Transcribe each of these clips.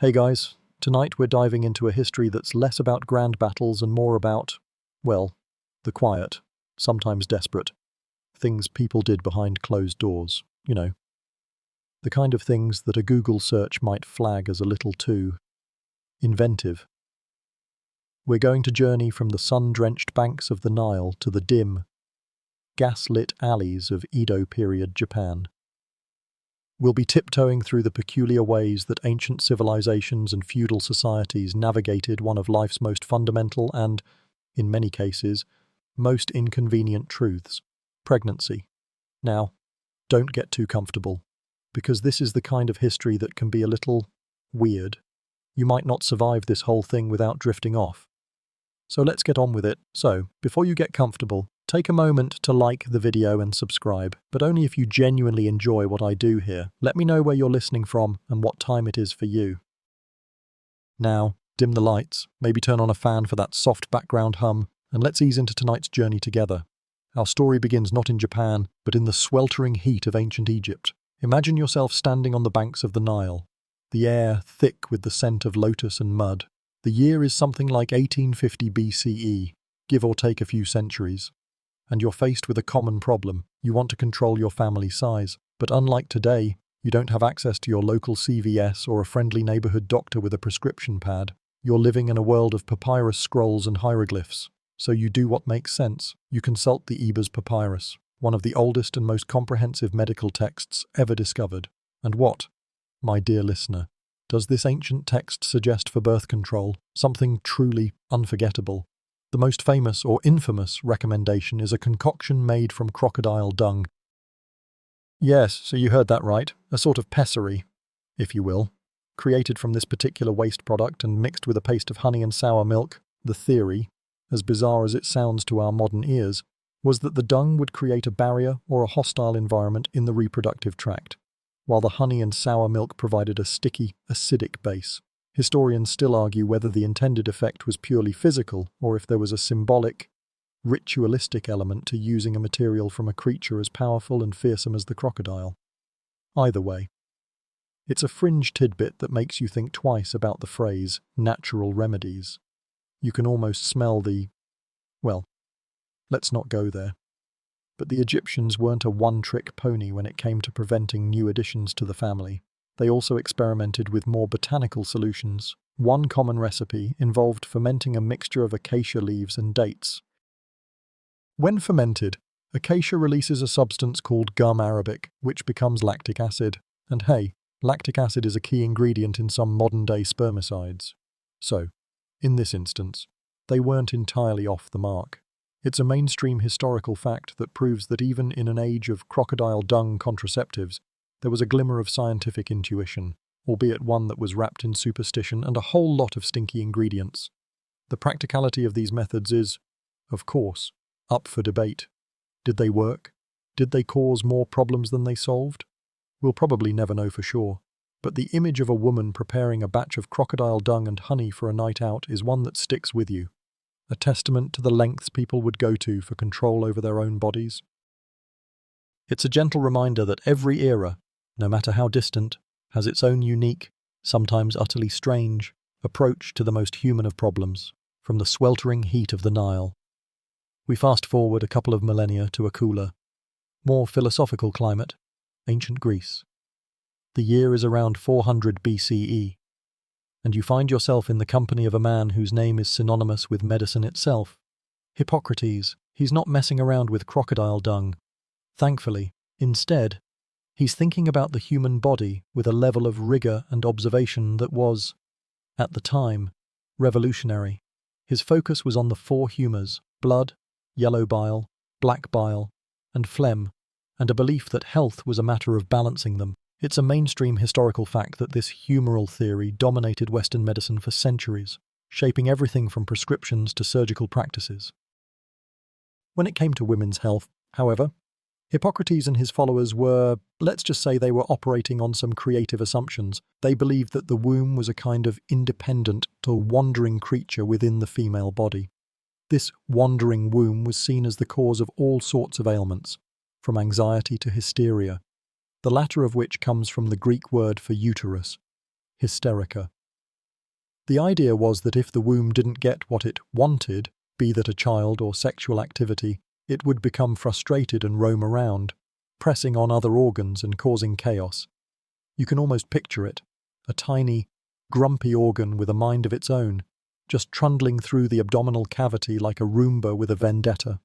Hey guys, tonight we're diving into a history that's less about grand battles and more about, well, the quiet, sometimes desperate, things people did behind closed doors, the kind of things that a Google search might flag as a little too inventive. We're going to journey from the sun-drenched banks of the Nile to the dim, gas-lit alleys of Edo period Japan. We'll be tiptoeing through the peculiar ways that ancient civilizations and feudal societies navigated one of life's most fundamental and, in many cases, most inconvenient truths: pregnancy. Now, don't get too comfortable, because this is the kind of history that can be a little weird. You might not survive this whole thing without drifting off. So let's get on with it. So, before you get comfortable, take a moment to like the video and subscribe, but only if you genuinely enjoy what I do here. Let me know where you're listening from and what time it is for you. Now, dim the lights, maybe turn on a fan for that soft background hum, and let's ease into tonight's journey together. Our story begins not in Japan, but in the sweltering heat of ancient Egypt. Imagine yourself standing on the banks of the Nile, the air thick with the scent of lotus and mud. The year is something like 1850 BCE, give or take a few centuries. And you're faced with a common problem. You want to control your family size. But unlike today, you don't have access to your local CVS or a friendly neighborhood doctor with a prescription pad. You're living in a world of papyrus scrolls and hieroglyphs. So you do what makes sense. You consult the Ebers Papyrus, one of the oldest and most comprehensive medical texts ever discovered. And what, my dear listener, does this ancient text suggest for birth control? Something truly unforgettable. The most famous or infamous recommendation is a concoction made from crocodile dung. Yes, so you heard that right, a sort of pessary, if you will, created from this particular waste product and mixed with a paste of honey and sour milk. The theory, as bizarre as it sounds to our modern ears, was that the dung would create a barrier or a hostile environment in the reproductive tract, while the honey and sour milk provided a sticky, acidic base. Historians still argue whether the intended effect was purely physical or if there was a symbolic, ritualistic element to using a material from a creature as powerful and fearsome as the crocodile. Either way, it's a fringe tidbit that makes you think twice about the phrase natural remedies. You can almost smell well, let's not go there. But the Egyptians weren't a one-trick pony when it came to preventing new additions to the family. They also experimented with more botanical solutions. One common recipe involved fermenting a mixture of acacia leaves and dates. When fermented, acacia releases a substance called gum arabic, which becomes lactic acid. And hey, lactic acid is a key ingredient in some modern-day spermicides. So, in this instance, they weren't entirely off the mark. It's a mainstream historical fact that proves that even in an age of crocodile dung contraceptives, there was a glimmer of scientific intuition, albeit one that was wrapped in superstition and a whole lot of stinky ingredients. The practicality of these methods is, of course, up for debate. Did they work? Did they cause more problems than they solved? We'll probably never know for sure, but the image of a woman preparing a batch of crocodile dung and honey for a night out is one that sticks with you, a testament to the lengths people would go to for control over their own bodies. It's a gentle reminder that every era, no matter how distant, has its own unique, sometimes utterly strange, approach to the most human of problems, from the sweltering heat of the Nile. We fast forward a couple of millennia to a cooler, more philosophical climate, ancient Greece. The year is around 400 BCE, and you find yourself in the company of a man whose name is synonymous with medicine itself. Hippocrates. He's not messing around with crocodile dung. Thankfully, instead, he's thinking about the human body with a level of rigor and observation that was, at the time, revolutionary. His focus was on the four humours: blood, yellow bile, black bile, and phlegm, and a belief that health was a matter of balancing them. It's a mainstream historical fact that this humoral theory dominated Western medicine for centuries, shaping everything from prescriptions to surgical practices. When it came to women's health, however, Hippocrates and his followers were, let's just say they were operating on some creative assumptions. They believed that the womb was a kind of independent or wandering creature within the female body. This wandering womb was seen as the cause of all sorts of ailments, from anxiety to hysteria, the latter of which comes from the Greek word for uterus, hysterica, The idea was that if the womb didn't get what it wanted, be that a child or sexual activity, it would become frustrated and roam around, pressing on other organs and causing chaos. You can almost picture it, a tiny, grumpy organ with a mind of its own, just trundling through the abdominal cavity like a Roomba with a vendetta.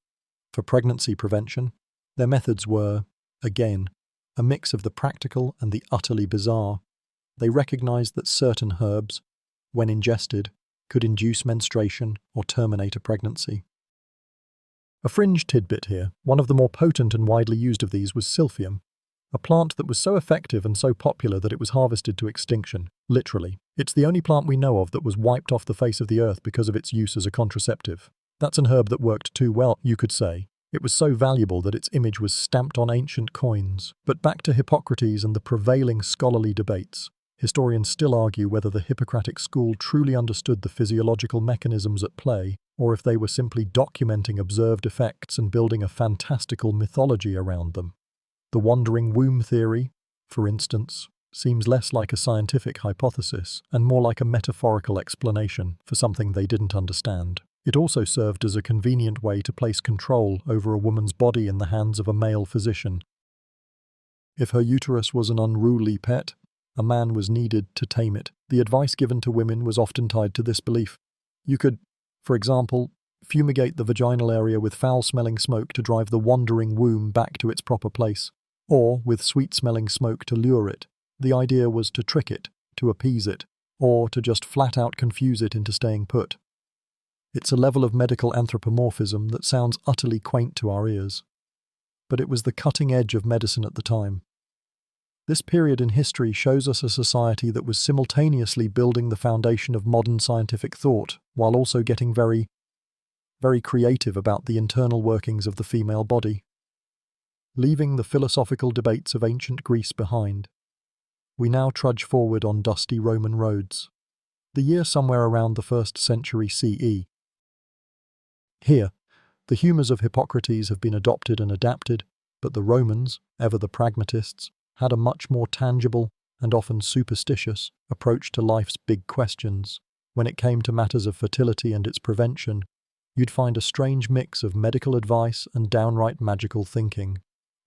For pregnancy prevention, their methods were, again, a mix of the practical and the utterly bizarre. They recognized that certain herbs, when ingested, could induce menstruation or terminate a pregnancy. A fringe tidbit here, one of the more potent and widely used of these was silphium, a plant that was so effective and so popular that it was harvested to extinction, literally. It's the only plant we know of that was wiped off the face of the earth because of its use as a contraceptive. That's an herb that worked too well, you could say. It was so valuable that its image was stamped on ancient coins. But back to Hippocrates and the prevailing scholarly debates. Historians still argue whether the Hippocratic school truly understood the physiological mechanisms at play, or if they were simply documenting observed effects and building a fantastical mythology around them. The wandering womb theory, for instance, seems less like a scientific hypothesis and more like a metaphorical explanation for something they didn't understand. It also served as a convenient way to place control over a woman's body in the hands of a male physician. If her uterus was an unruly pet, a man was needed to tame it. The advice given to women was often tied to this belief. You could, for example, fumigate the vaginal area with foul-smelling smoke to drive the wandering womb back to its proper place, or with sweet-smelling smoke to lure it. The idea was to trick it, to appease it, or to just flat-out confuse it into staying put. It's a level of medical anthropomorphism that sounds utterly quaint to our ears. But it was the cutting edge of medicine at the time. This period in history shows us a society that was simultaneously building the foundation of modern scientific thought, while also getting very creative about the internal workings of the female body. Leaving the philosophical debates of ancient Greece behind, we now trudge forward on dusty Roman roads. The year somewhere around the 1st century CE. Here, the humours of Hippocrates have been adopted and adapted, but the Romans, ever the pragmatists, had a much more tangible and often superstitious approach to life's big questions. When it came to matters of fertility and its prevention, you'd find a strange mix of medical advice and downright magical thinking.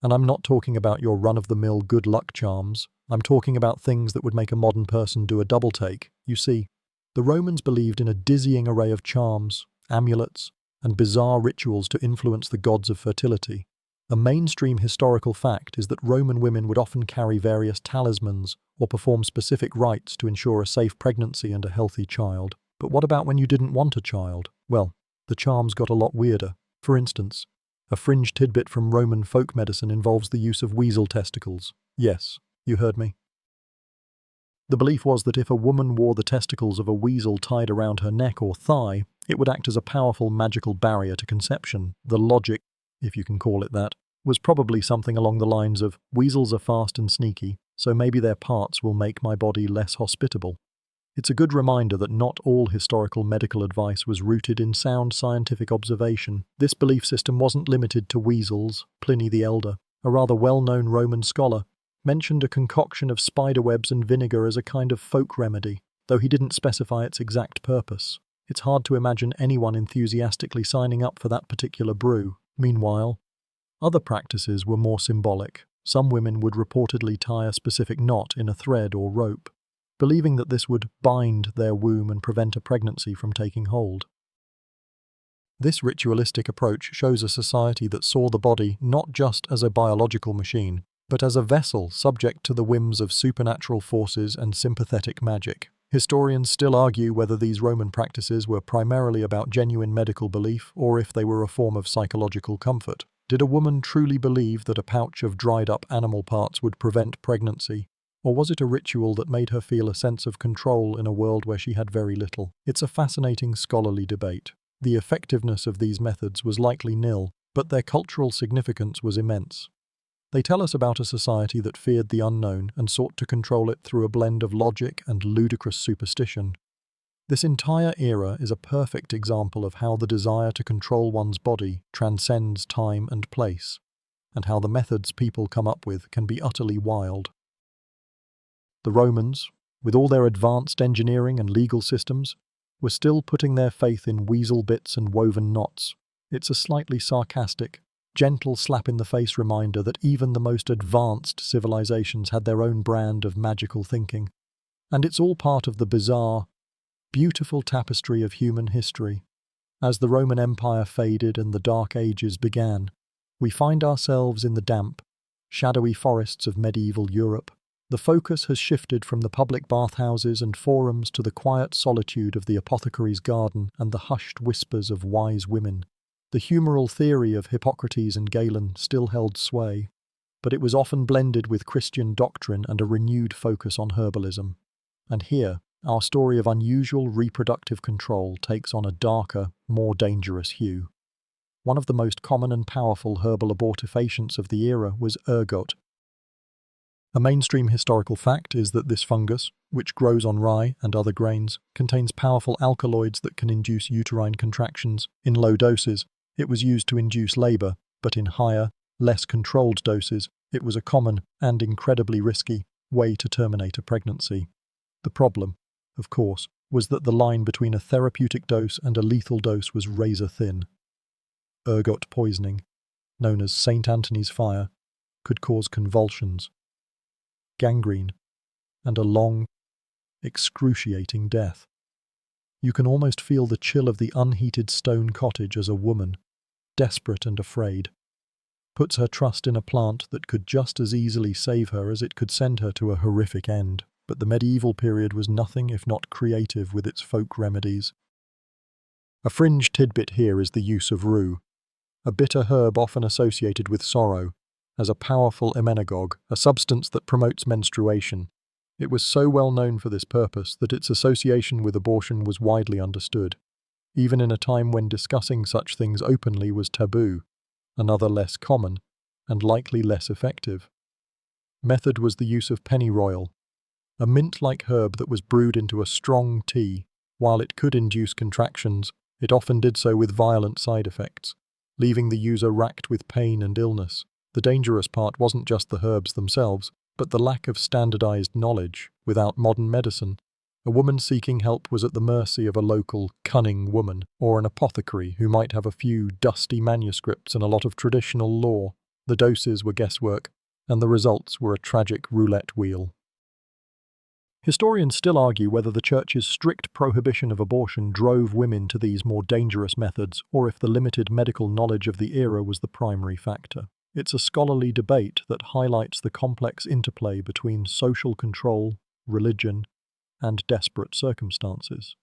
And I'm not talking about your run-of-the-mill good luck charms. I'm talking about things that would make a modern person do a double take. You see, the Romans believed in a dizzying array of charms, amulets, and bizarre rituals to influence the gods of fertility. A mainstream historical fact is that Roman women would often carry various talismans or perform specific rites to ensure a safe pregnancy and a healthy child. But what about when you didn't want a child? Well, the charms got a lot weirder. For instance, a fringe tidbit from Roman folk medicine involves the use of weasel testicles. Yes, you heard me. The belief was that if a woman wore the testicles of a weasel tied around her neck or thigh, it would act as a powerful magical barrier to conception. The logic, if you can call it that, was probably something along the lines of, weasels are fast and sneaky, so maybe their parts will make my body less hospitable. It's a good reminder that not all historical medical advice was rooted in sound scientific observation. This belief system wasn't limited to weasels. Pliny the Elder, a rather well-known Roman scholar, mentioned a concoction of spiderwebs and vinegar as a kind of folk remedy, though he didn't specify its exact purpose. It's hard to imagine anyone enthusiastically signing up for that particular brew. Meanwhile, other practices were more symbolic. Some women would reportedly tie a specific knot in a thread or rope, believing that this would bind their womb and prevent a pregnancy from taking hold. This ritualistic approach shows a society that saw the body not just as a biological machine, but as a vessel subject to the whims of supernatural forces and sympathetic magic. Historians still argue whether these Roman practices were primarily about genuine medical belief or if they were a form of psychological comfort. Did a woman truly believe that a pouch of dried-up animal parts would prevent pregnancy? Or was it a ritual that made her feel a sense of control in a world where she had very little? It's a fascinating scholarly debate. The effectiveness of these methods was likely nil, but their cultural significance was immense. They tell us about a society that feared the unknown and sought to control it through a blend of logic and ludicrous superstition. This entire era is a perfect example of how the desire to control one's body transcends time and place, and how the methods people come up with can be utterly wild. The Romans, with all their advanced engineering and legal systems, were still putting their faith in weasel bits and woven knots. It's a slightly sarcastic, gentle slap-in-the-face reminder that even the most advanced civilizations had their own brand of magical thinking. And it's all part of the bizarre, beautiful tapestry of human history. As the Roman Empire faded and the Dark Ages began, we find ourselves in the damp, shadowy forests of medieval Europe. The focus has shifted from the public bathhouses and forums to the quiet solitude of the apothecary's garden and the hushed whispers of wise women. The humoral theory of Hippocrates and Galen still held sway, but it was often blended with Christian doctrine and a renewed focus on herbalism. And here, our story of unusual reproductive control takes on a darker, more dangerous hue. One of the most common and powerful herbal abortifacients of the era was ergot. A mainstream historical fact is that this fungus, which grows on rye and other grains, contains powerful alkaloids that can induce uterine contractions. In low doses, it was used to induce labor, but in higher, less controlled doses, it was a common and incredibly risky way to terminate a pregnancy. The problem, of course, was that the line between a therapeutic dose and a lethal dose was razor thin. Ergot poisoning, known as St. Anthony's fire, could cause convulsions, gangrene, and a long, excruciating death. You can almost feel the chill of the unheated stone cottage as a woman, desperate and afraid, puts her trust in a plant that could just as easily save her as it could send her to a horrific end. But the medieval period was nothing if not creative with its folk remedies. A fringe tidbit here is the use of rue, a bitter herb often associated with sorrow, as a powerful emmenagogue, a substance that promotes menstruation. It was so well known for this purpose that its association with abortion was widely understood, even in a time when discussing such things openly was taboo, another less common, and likely less effective. Method was the use of pennyroyal, a mint-like herb that was brewed into a strong tea. While it could induce contractions, it often did so with violent side effects, leaving the user racked with pain and illness. The dangerous part wasn't just the herbs themselves, but the lack of standardized knowledge. Without modern medicine, a woman seeking help was at the mercy of a local, cunning woman, or an apothecary who might have a few dusty manuscripts and a lot of traditional lore. The doses were guesswork, and the results were a tragic roulette wheel. Historians still argue whether the Church's strict prohibition of abortion drove women to these more dangerous methods, or if the limited medical knowledge of the era was the primary factor. It's a scholarly debate that highlights the complex interplay between social control, religion, and desperate circumstances.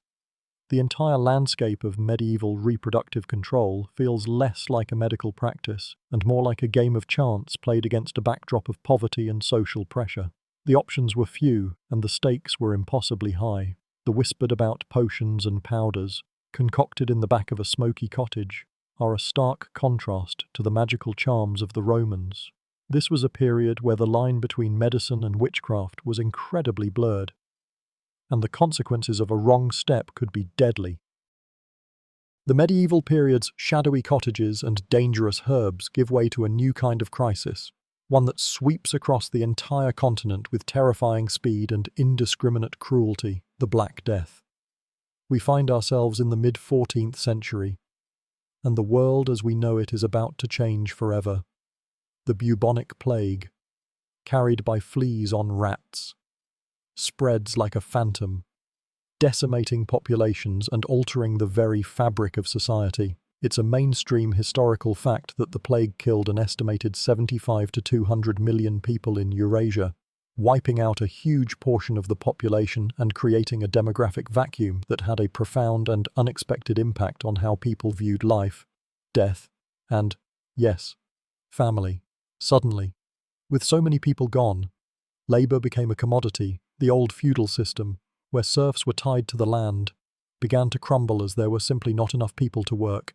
The entire landscape of medieval reproductive control feels less like a medical practice and more like a game of chance played against a backdrop of poverty and social pressure. The options were few, and the stakes were impossibly high. The whispered about potions and powders, concocted in the back of a smoky cottage, are a stark contrast to the magical charms of the Romans. This was a period where the line between medicine and witchcraft was incredibly blurred, and the consequences of a wrong step could be deadly. The medieval period's shadowy cottages and dangerous herbs give way to a new kind of crisis, one that sweeps across the entire continent with terrifying speed and indiscriminate cruelty, the Black Death. We find ourselves in the mid-14th century, and the world as we know it is about to change forever. The bubonic plague, carried by fleas on rats, spreads like a phantom, decimating populations and altering the very fabric of society. It's a mainstream historical fact that the plague killed an estimated 75 to 200 million people in Eurasia, wiping out a huge portion of the population and creating a demographic vacuum that had a profound and unexpected impact on how people viewed life, death, and, yes, family. Suddenly, with so many people gone, labor became a commodity. The old feudal system, where serfs were tied to the land, began to crumble as there were simply not enough people to work.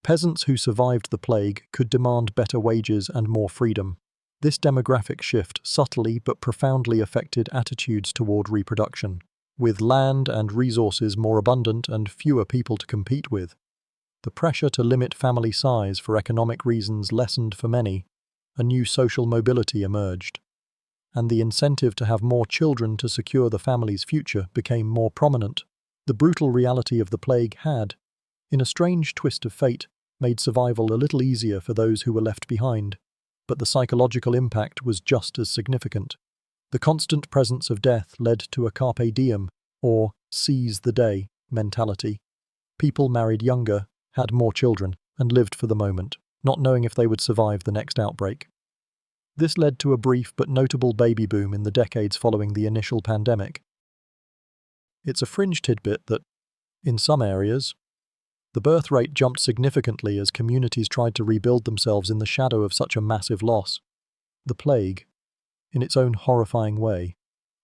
Peasants who survived the plague could demand better wages and more freedom. This demographic shift subtly but profoundly affected attitudes toward reproduction. With land and resources more abundant and fewer people to compete with, the pressure to limit family size for economic reasons lessened for many. A new social mobility emerged. and the incentive to have more children to secure the family's future became more prominent. The brutal reality of the plague had, in a strange twist of fate, made survival a little easier for those who were left behind, but the psychological impact was just as significant. The constant presence of death led to a carpe diem, or seize the day, mentality. People married younger, had more children, and lived for the moment, not knowing if they would survive the next outbreak. This led to a brief but notable baby boom in the decades following the initial pandemic. It's a fringe tidbit that, in some areas, the birth rate jumped significantly as communities tried to rebuild themselves in the shadow of such a massive loss. The plague, in its own horrifying way,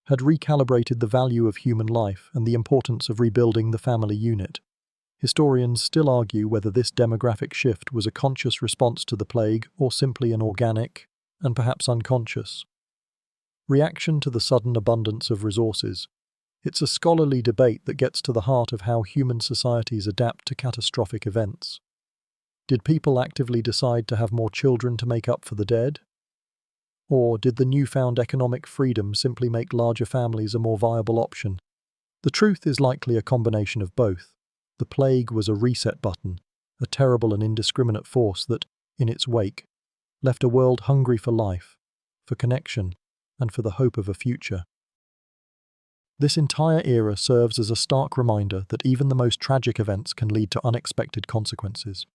had recalibrated the value of human life and the importance of rebuilding the family unit. Historians still argue whether this demographic shift was a conscious response to the plague or simply an organic, and perhaps unconscious, reaction to the sudden abundance of resources. It's a scholarly debate that gets to the heart of how human societies adapt to catastrophic events. Did people actively decide to have more children to make up for the dead? Or did the newfound economic freedom simply make larger families a more viable option? The truth is likely a combination of both. The plague was a reset button, a terrible and indiscriminate force that, in its wake, left a world hungry for life, for connection, and for the hope of a future. This entire era serves as a stark reminder that even the most tragic events can lead to unexpected consequences,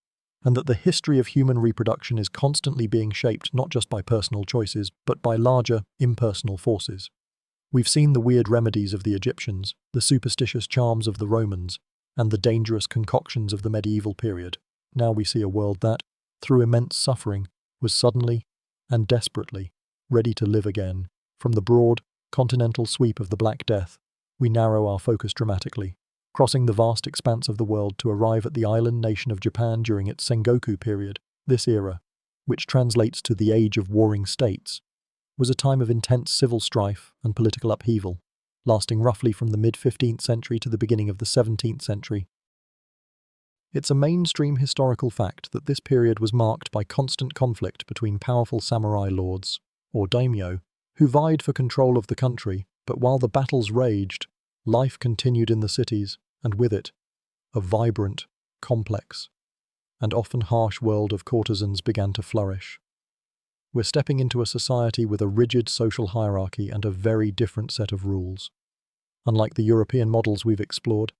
and that the history of human reproduction is constantly being shaped not just by personal choices, but by larger, impersonal forces. We've seen the weird remedies of the Egyptians, the superstitious charms of the Romans, and the dangerous concoctions of the medieval period. Now we see a world that, through immense suffering, was suddenly and desperately ready to live again. From the broad, continental sweep of the Black Death, we narrow our focus dramatically, crossing the vast expanse of the world to arrive at the island nation of Japan during its Sengoku period. This era, which translates to the Age of Warring States, was a time of intense civil strife and political upheaval, lasting roughly from the mid-15th century to the beginning of the 17th century. It's a mainstream historical fact that this period was marked by constant conflict between powerful samurai lords, or daimyo, who vied for control of the country, but while the battles raged, life continued in the cities, and with it, a vibrant, complex, and often harsh world of courtesans began to flourish. We're stepping into a society with a rigid social hierarchy and a very different set of rules. Unlike the European models we've explored,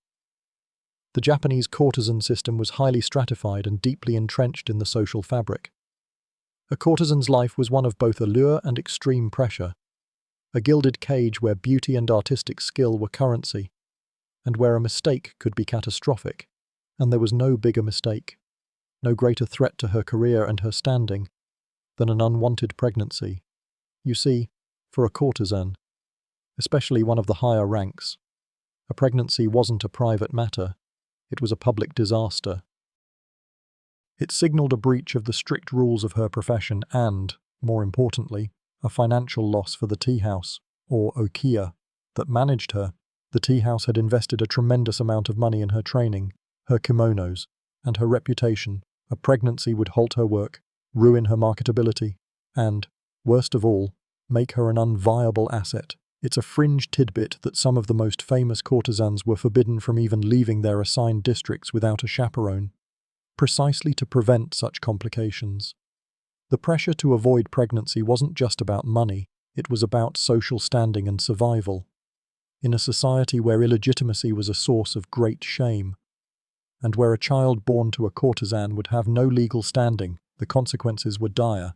the Japanese courtesan system was highly stratified and deeply entrenched in the social fabric. A courtesan's life was one of both allure and extreme pressure, a gilded cage where beauty and artistic skill were currency, and where a mistake could be catastrophic. And there was no bigger mistake, no greater threat to her career and her standing, than an unwanted pregnancy. You see, for a courtesan, especially one of the higher ranks, a pregnancy wasn't a private matter, it was a public disaster. It signaled a breach of the strict rules of her profession and, more importantly, a financial loss for the tea house, or okiya, that managed her. The tea house had invested a tremendous amount of money in her training, her kimonos, and her reputation. A pregnancy would halt her work, ruin her marketability, and, worst of all, make her an unviable asset. It's a fringe tidbit that some of the most famous courtesans were forbidden from even leaving their assigned districts without a chaperone, precisely to prevent such complications. The pressure to avoid pregnancy wasn't just about money, it was about social standing and survival. In a society where illegitimacy was a source of great shame, and where a child born to a courtesan would have no legal standing, the consequences were dire.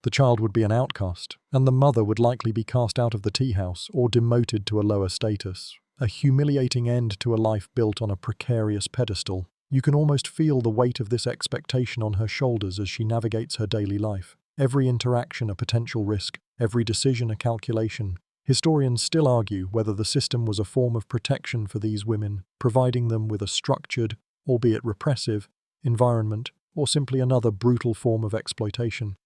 The child would be an outcast, and the mother would likely be cast out of the tea house or demoted to a lower status, a humiliating end to a life built on a precarious pedestal. You can almost feel the weight of this expectation on her shoulders as she navigates her daily life. Every interaction a potential risk, every decision a calculation. Historians still argue whether the system was a form of protection for these women, providing them with a structured, albeit repressive, environment, or simply another brutal form of exploitation.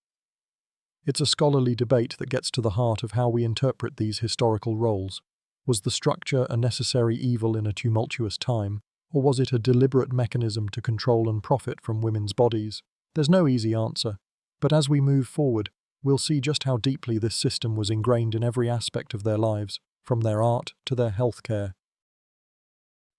It's a scholarly debate that gets to the heart of how we interpret these historical roles. Was the structure a necessary evil in a tumultuous time, or was it a deliberate mechanism to control and profit from women's bodies? There's no easy answer, but as we move forward, we'll see just how deeply this system was ingrained in every aspect of their lives, from their art to their healthcare.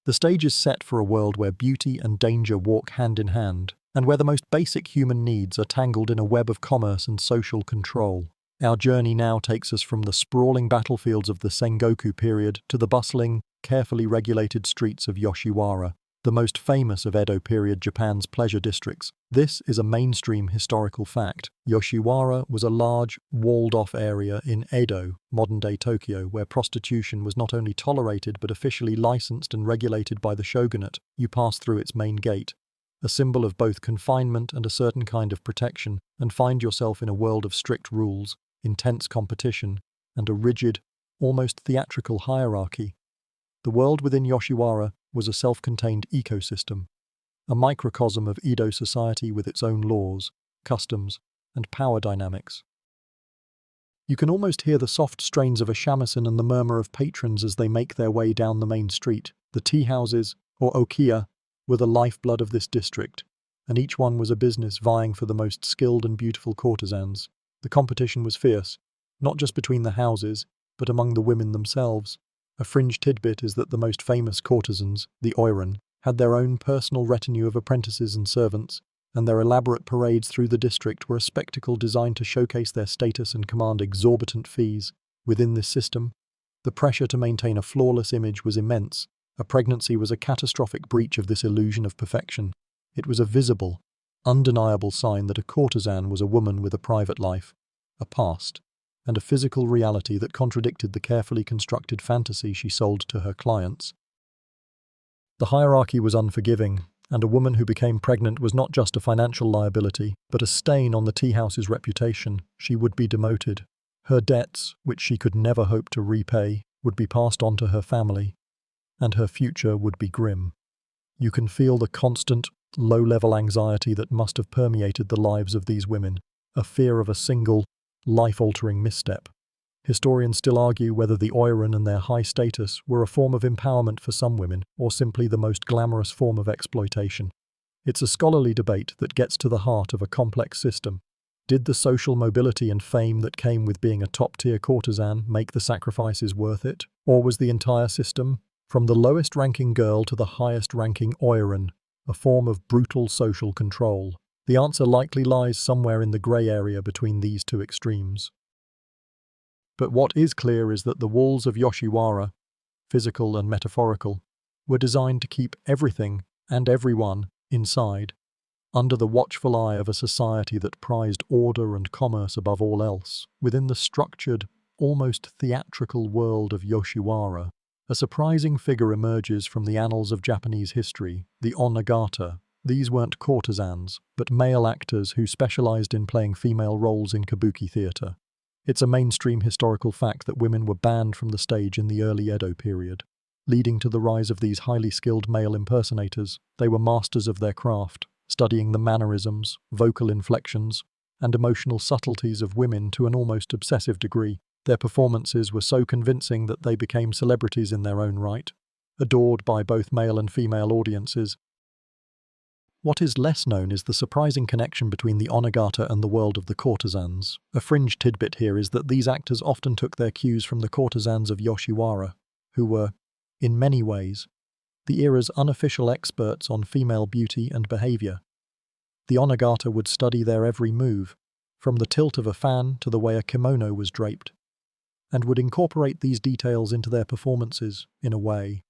The stage is set for a world where beauty and danger walk hand in hand, and where the most basic human needs are tangled in a web of commerce and social control. Our journey now takes us from the sprawling battlefields of the Sengoku period to the bustling, carefully regulated streets of Yoshiwara, the most famous of Edo period Japan's pleasure districts. This is a mainstream historical fact. Yoshiwara was a large, walled-off area in Edo, modern-day Tokyo, where prostitution was not only tolerated but officially licensed and regulated by the shogunate. You pass through its main gate, a symbol of both confinement and a certain kind of protection, and find yourself in a world of strict rules, intense competition, and a rigid, almost theatrical hierarchy. The world within Yoshiwara was a self-contained ecosystem, a microcosm of Edo society with its own laws, customs, and power dynamics. You can almost hear the soft strains of a shamisen and the murmur of patrons as they make their way down the main street. The tea houses, or okiya, were the lifeblood of this district, and each one was a business vying for the most skilled and beautiful courtesans. The competition was fierce, not just between the houses, but among the women themselves. A fringe tidbit is that the most famous courtesans, the oiran, had their own personal retinue of apprentices and servants, and their elaborate parades through the district were a spectacle designed to showcase their status and command exorbitant fees. Within this system, the pressure to maintain a flawless image was immense. A pregnancy was a catastrophic breach of this illusion of perfection. It was a visible, undeniable sign that a courtesan was a woman with a private life, a past, and a physical reality that contradicted the carefully constructed fantasy she sold to her clients. The hierarchy was unforgiving, and a woman who became pregnant was not just a financial liability, but a stain on the tea house's reputation. She would be demoted. Her debts, which she could never hope to repay, would be passed on to her family, and her future would be grim. You can feel the constant, low-level anxiety that must have permeated the lives of these women, a fear of a single, life-altering misstep. Historians still argue whether the oiran and their high status were a form of empowerment for some women, or simply the most glamorous form of exploitation. It's a scholarly debate that gets to the heart of a complex system. Did the social mobility and fame that came with being a top-tier courtesan make the sacrifices worth it? Or was the entire system, from the lowest-ranking girl to the highest-ranking oiran, a form of brutal social control? The answer likely lies somewhere in the grey area between these two extremes. But what is clear is that the walls of Yoshiwara, physical and metaphorical, were designed to keep everything and everyone inside, under the watchful eye of a society that prized order and commerce above all else. Within the structured, almost theatrical world of Yoshiwara, a surprising figure emerges from the annals of Japanese history, the onagata. These weren't courtesans, but male actors who specialized in playing female roles in kabuki theater. It's a mainstream historical fact that women were banned from the stage in the early Edo period, leading to the rise of these highly skilled male impersonators. They were masters of their craft, studying the mannerisms, vocal inflections, and emotional subtleties of women to an almost obsessive degree. Their performances were so convincing that they became celebrities in their own right, adored by both male and female audiences. What is less known is the surprising connection between the onagata and the world of the courtesans. A fringe tidbit here is that these actors often took their cues from the courtesans of Yoshiwara, who were, in many ways, the era's unofficial experts on female beauty and behavior. The onagata would study their every move, from the tilt of a fan to the way a kimono was draped, and would incorporate these details into their performances, in a way.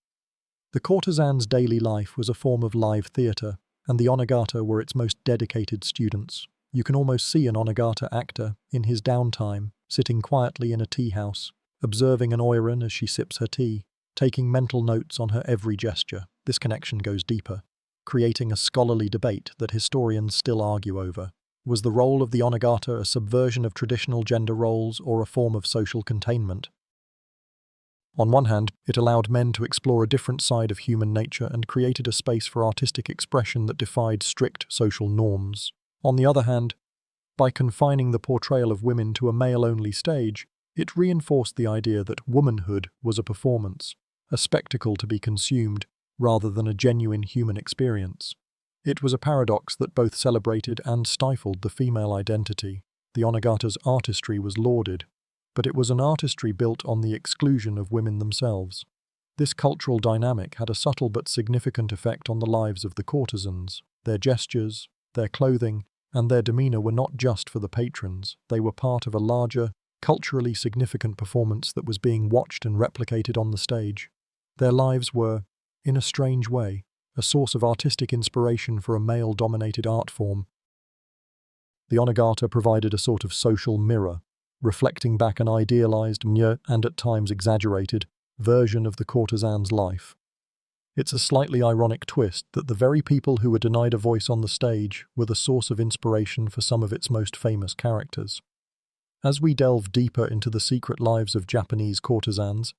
The courtesan's daily life was a form of live theatre, and the onagata were its most dedicated students. You can almost see an onagata actor, in his downtime, sitting quietly in a tea house, observing an oiran as she sips her tea, taking mental notes on her every gesture. This connection goes deeper, creating a scholarly debate that historians still argue over. Was the role of the onagata a subversion of traditional gender roles or a form of social containment? On one hand, it allowed men to explore a different side of human nature and created a space for artistic expression that defied strict social norms. On the other hand, by confining the portrayal of women to a male-only stage, it reinforced the idea that womanhood was a performance, a spectacle to be consumed, rather than a genuine human experience. It was a paradox that both celebrated and stifled the female identity. The Onagata's artistry was lauded, but it was an artistry built on the exclusion of women themselves. This cultural dynamic had a subtle but significant effect on the lives of the courtesans. Their gestures, their clothing, and their demeanor were not just for the patrons, they were part of a larger, culturally significant performance that was being watched and replicated on the stage. Their lives were, in a strange way, a source of artistic inspiration for a male-dominated art form. The Onagata provided a sort of social mirror, reflecting back an idealized, and at times exaggerated, version of the courtesan's life. It's a slightly ironic twist that the very people who were denied a voice on the stage were the source of inspiration for some of its most famous characters. As we delve deeper into the secret lives of Japanese courtesans,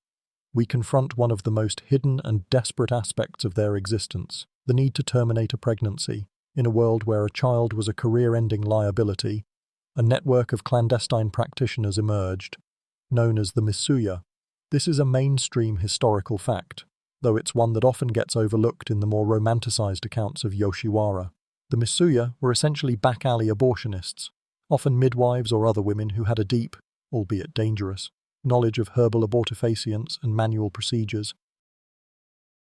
we confront one of the most hidden and desperate aspects of their existence, the need to terminate a pregnancy. In a world where a child was a career-ending liability, a network of clandestine practitioners emerged, known as the Misuya. This is a mainstream historical fact, though it's one that often gets overlooked in the more romanticized accounts of Yoshiwara. The Misuya were essentially back-alley abortionists, often midwives or other women who had a deep, albeit dangerous, knowledge of herbal abortifacients and manual procedures.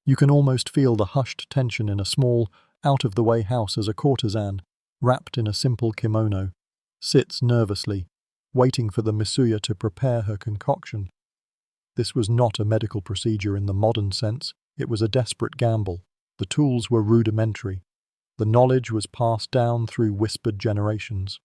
You can almost feel the hushed tension in a small, out-of-the-way house as a courtesan, wrapped in a simple kimono, sits nervously, waiting for the Misuya to prepare her concoction. This was not a medical procedure in the modern sense, it was a desperate gamble. The tools were rudimentary. The knowledge was passed down through whispered generations,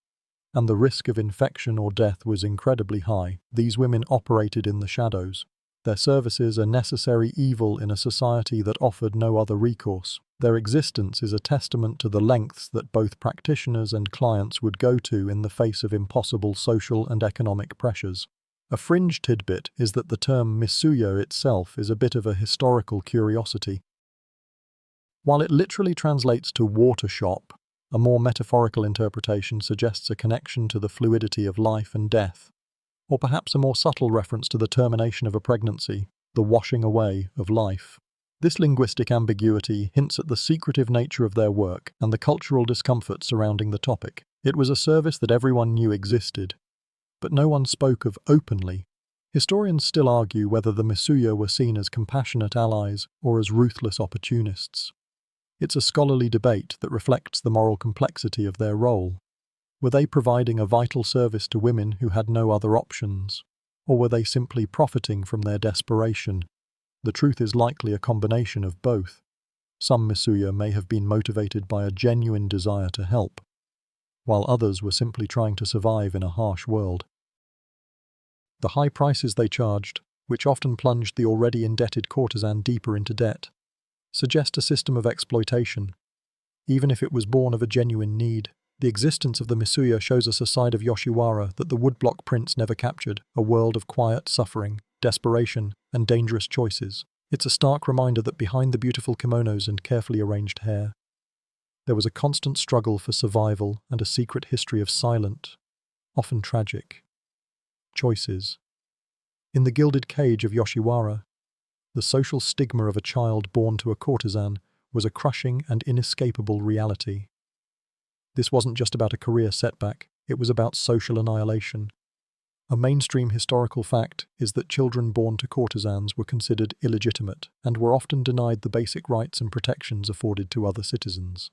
and the risk of infection or death was incredibly high. These women operated in the shadows. Their services a necessary evil in a society that offered no other recourse. Their existence is a testament to the lengths that both practitioners and clients would go to in the face of impossible social and economic pressures. A fringe tidbit is that the term Misuya itself is a bit of a historical curiosity. While it literally translates to water shop, a more metaphorical interpretation suggests a connection to the fluidity of life and death, or perhaps a more subtle reference to the termination of a pregnancy, the washing away of life. This linguistic ambiguity hints at the secretive nature of their work and the cultural discomfort surrounding the topic. It was a service that everyone knew existed, but no one spoke of openly. Historians still argue whether the Misuya were seen as compassionate allies or as ruthless opportunists. It's a scholarly debate that reflects the moral complexity of their role. Were they providing a vital service to women who had no other options, or were they simply profiting from their desperation? The truth is likely a combination of both. Some Misuya may have been motivated by a genuine desire to help, while others were simply trying to survive in a harsh world. The high prices they charged, which often plunged the already indebted courtesan deeper into debt, suggest a system of exploitation. Even if it was born of a genuine need, the existence of the Misuya shows us a side of Yoshiwara that the woodblock prints never captured, a world of quiet suffering, desperation, and dangerous choices. It's a stark reminder that behind the beautiful kimonos and carefully arranged hair, there was a constant struggle for survival and a secret history of silent, often tragic, choices. In the gilded cage of Yoshiwara, the social stigma of a child born to a courtesan was a crushing and inescapable reality. This wasn't just about a career setback, it was about social annihilation. A mainstream historical fact is that children born to courtesans were considered illegitimate and were often denied the basic rights and protections afforded to other citizens.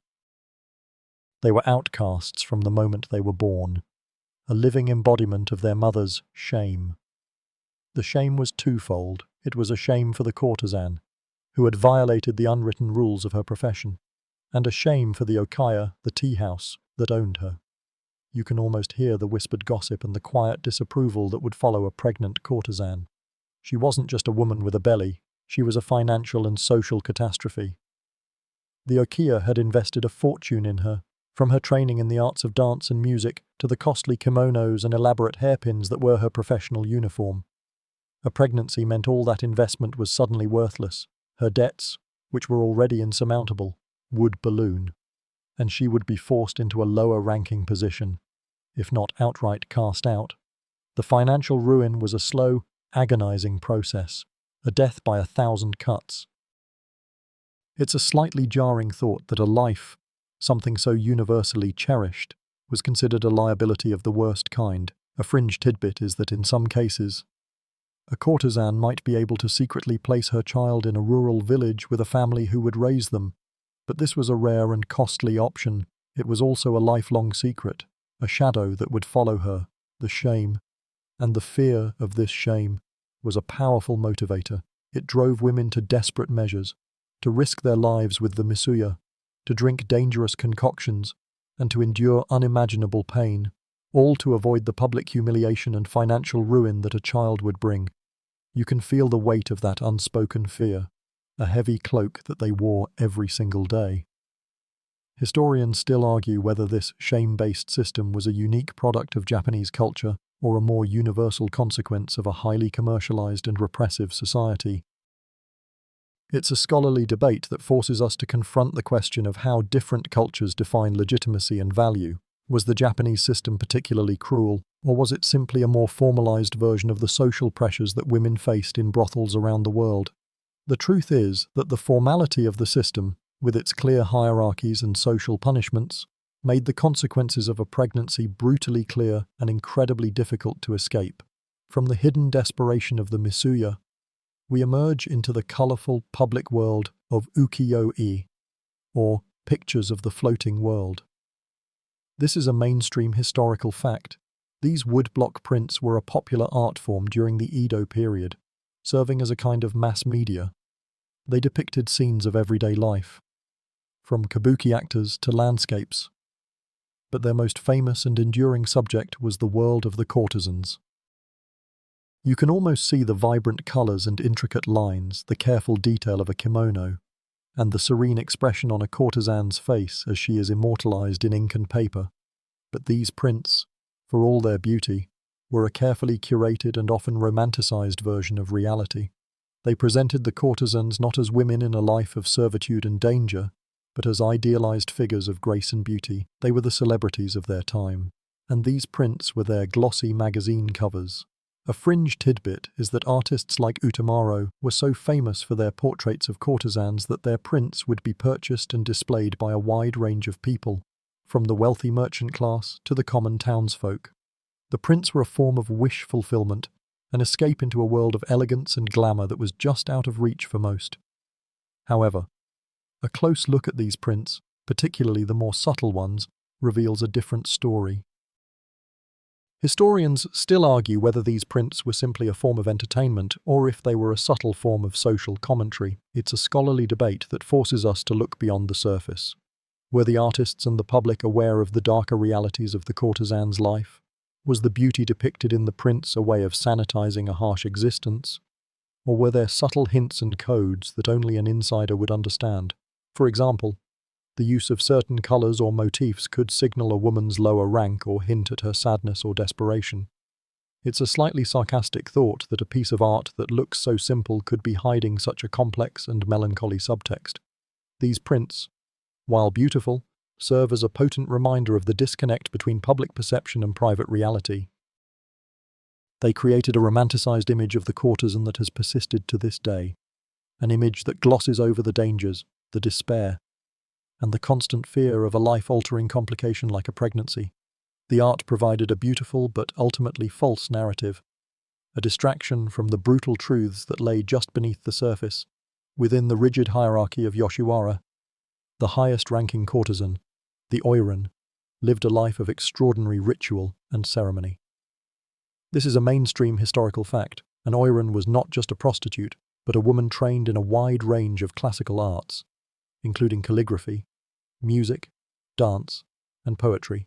They were outcasts from the moment they were born, a living embodiment of their mother's shame. The shame was twofold. It was a shame for the courtesan, who had violated the unwritten rules of her profession, and a shame for the okaya, the tea house, that owned her. You can almost hear the whispered gossip and the quiet disapproval that would follow a pregnant courtesan. She wasn't just a woman with a belly, she was a financial and social catastrophe. The okiya had invested a fortune in her, from her training in the arts of dance and music to the costly kimonos and elaborate hairpins that were her professional uniform. A pregnancy meant all that investment was suddenly worthless. Her debts, which were already insurmountable, would balloon, and she would be forced into a lower-ranking position, if not outright cast out. The financial ruin was a slow, agonizing process, a death by 1,000 cuts. It's a slightly jarring thought that a life, something so universally cherished, was considered a liability of the worst kind. A fringe tidbit is that in some cases, a courtesan might be able to secretly place her child in a rural village with a family who would raise them, but this was a rare and costly option. It was also a lifelong secret, a shadow that would follow her, the shame. And the fear of this shame was a powerful motivator. It drove women to desperate measures, to risk their lives with the misuya, to drink dangerous concoctions, and to endure unimaginable pain, all to avoid the public humiliation and financial ruin that a child would bring. You can feel the weight of that unspoken fear, a heavy cloak that they wore every single day. Historians still argue whether this shame-based system was a unique product of Japanese culture or a more universal consequence of a highly commercialized and repressive society. It's a scholarly debate that forces us to confront the question of how different cultures define legitimacy and value. Was the Japanese system particularly cruel, or was it simply a more formalized version of the social pressures that women faced in brothels around the world? The truth is that the formality of the system, with its clear hierarchies and social punishments, made the consequences of a pregnancy brutally clear and incredibly difficult to escape. From the hidden desperation of the misuya, we emerge into the colorful public world of ukiyo-e, or pictures of the floating world. This is a mainstream historical fact. These woodblock prints were a popular art form during the Edo period, serving as a kind of mass media. They depicted scenes of everyday life, from kabuki actors to landscapes. But their most famous and enduring subject was the world of the courtesans. You can almost see the vibrant colors and intricate lines, the careful detail of a kimono, and the serene expression on a courtesan's face as she is immortalized in ink and paper. But these prints, for all their beauty, were a carefully curated and often romanticized version of reality. They presented the courtesans not as women in a life of servitude and danger, but as idealized figures of grace and beauty. They were the celebrities of their time, and these prints were their glossy magazine covers. A fringe tidbit is that artists like Utamaro were so famous for their portraits of courtesans that their prints would be purchased and displayed by a wide range of people, from the wealthy merchant class to the common townsfolk. The prints were a form of wish fulfillment, an escape into a world of elegance and glamour that was just out of reach for most. However, a close look at these prints, particularly the more subtle ones, reveals a different story. Historians still argue whether these prints were simply a form of entertainment or if they were a subtle form of social commentary. It's a scholarly debate that forces us to look beyond the surface. Were the artists and the public aware of the darker realities of the courtesan's life? Was the beauty depicted in the prints a way of sanitizing a harsh existence? Or were there subtle hints and codes that only an insider would understand? For example, the use of certain colors or motifs could signal a woman's lower rank or hint at her sadness or desperation. It's a slightly sarcastic thought that a piece of art that looks so simple could be hiding such a complex and melancholy subtext. These prints, while beautiful, serve as a potent reminder of the disconnect between public perception and private reality. They created a romanticized image of the courtesan that has persisted to this day, an image that glosses over the dangers, the despair, and the constant fear of a life-altering complication like a pregnancy. The art provided a beautiful but ultimately false narrative, a distraction from the brutal truths that lay just beneath the surface. Within the rigid hierarchy of Yoshiwara, the highest-ranking courtesan, the oiran, lived a life of extraordinary ritual and ceremony. This is a mainstream historical fact. An oiran was not just a prostitute, but a woman trained in a wide range of classical arts, including calligraphy, music, dance, and poetry.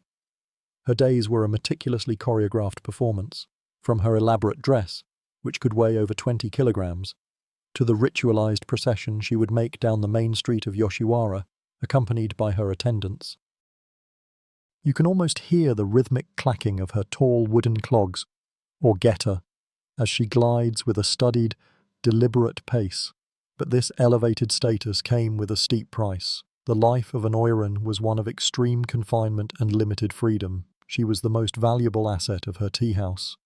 Her days were a meticulously choreographed performance, from her elaborate dress, which could weigh over 20 kilograms, to the ritualized procession she would make down the main street of Yoshiwara, accompanied by her attendants. You can almost hear the rhythmic clacking of her tall wooden clogs, or geta, as she glides with a studied, deliberate pace. But this elevated status came with a steep price. The life of an oiran was one of extreme confinement and limited freedom. She was the most valuable asset of her tea house,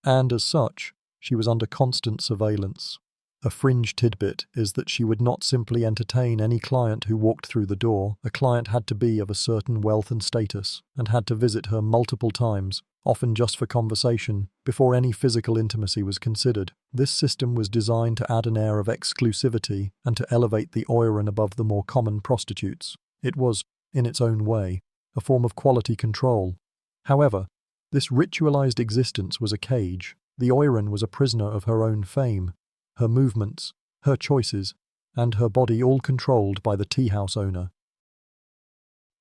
and as such, she was under constant surveillance. A fringe tidbit is that she would not simply entertain any client who walked through the door. A client had to be of a certain wealth and status, and had to visit her multiple times, often just for conversation, before any physical intimacy was considered. This system was designed to add an air of exclusivity and to elevate the Oiran above the more common prostitutes. It was, in its own way, a form of quality control. However, this ritualized existence was a cage. The Oiran was a prisoner of her own fame, her movements, her choices, and her body all controlled by the tea-house owner.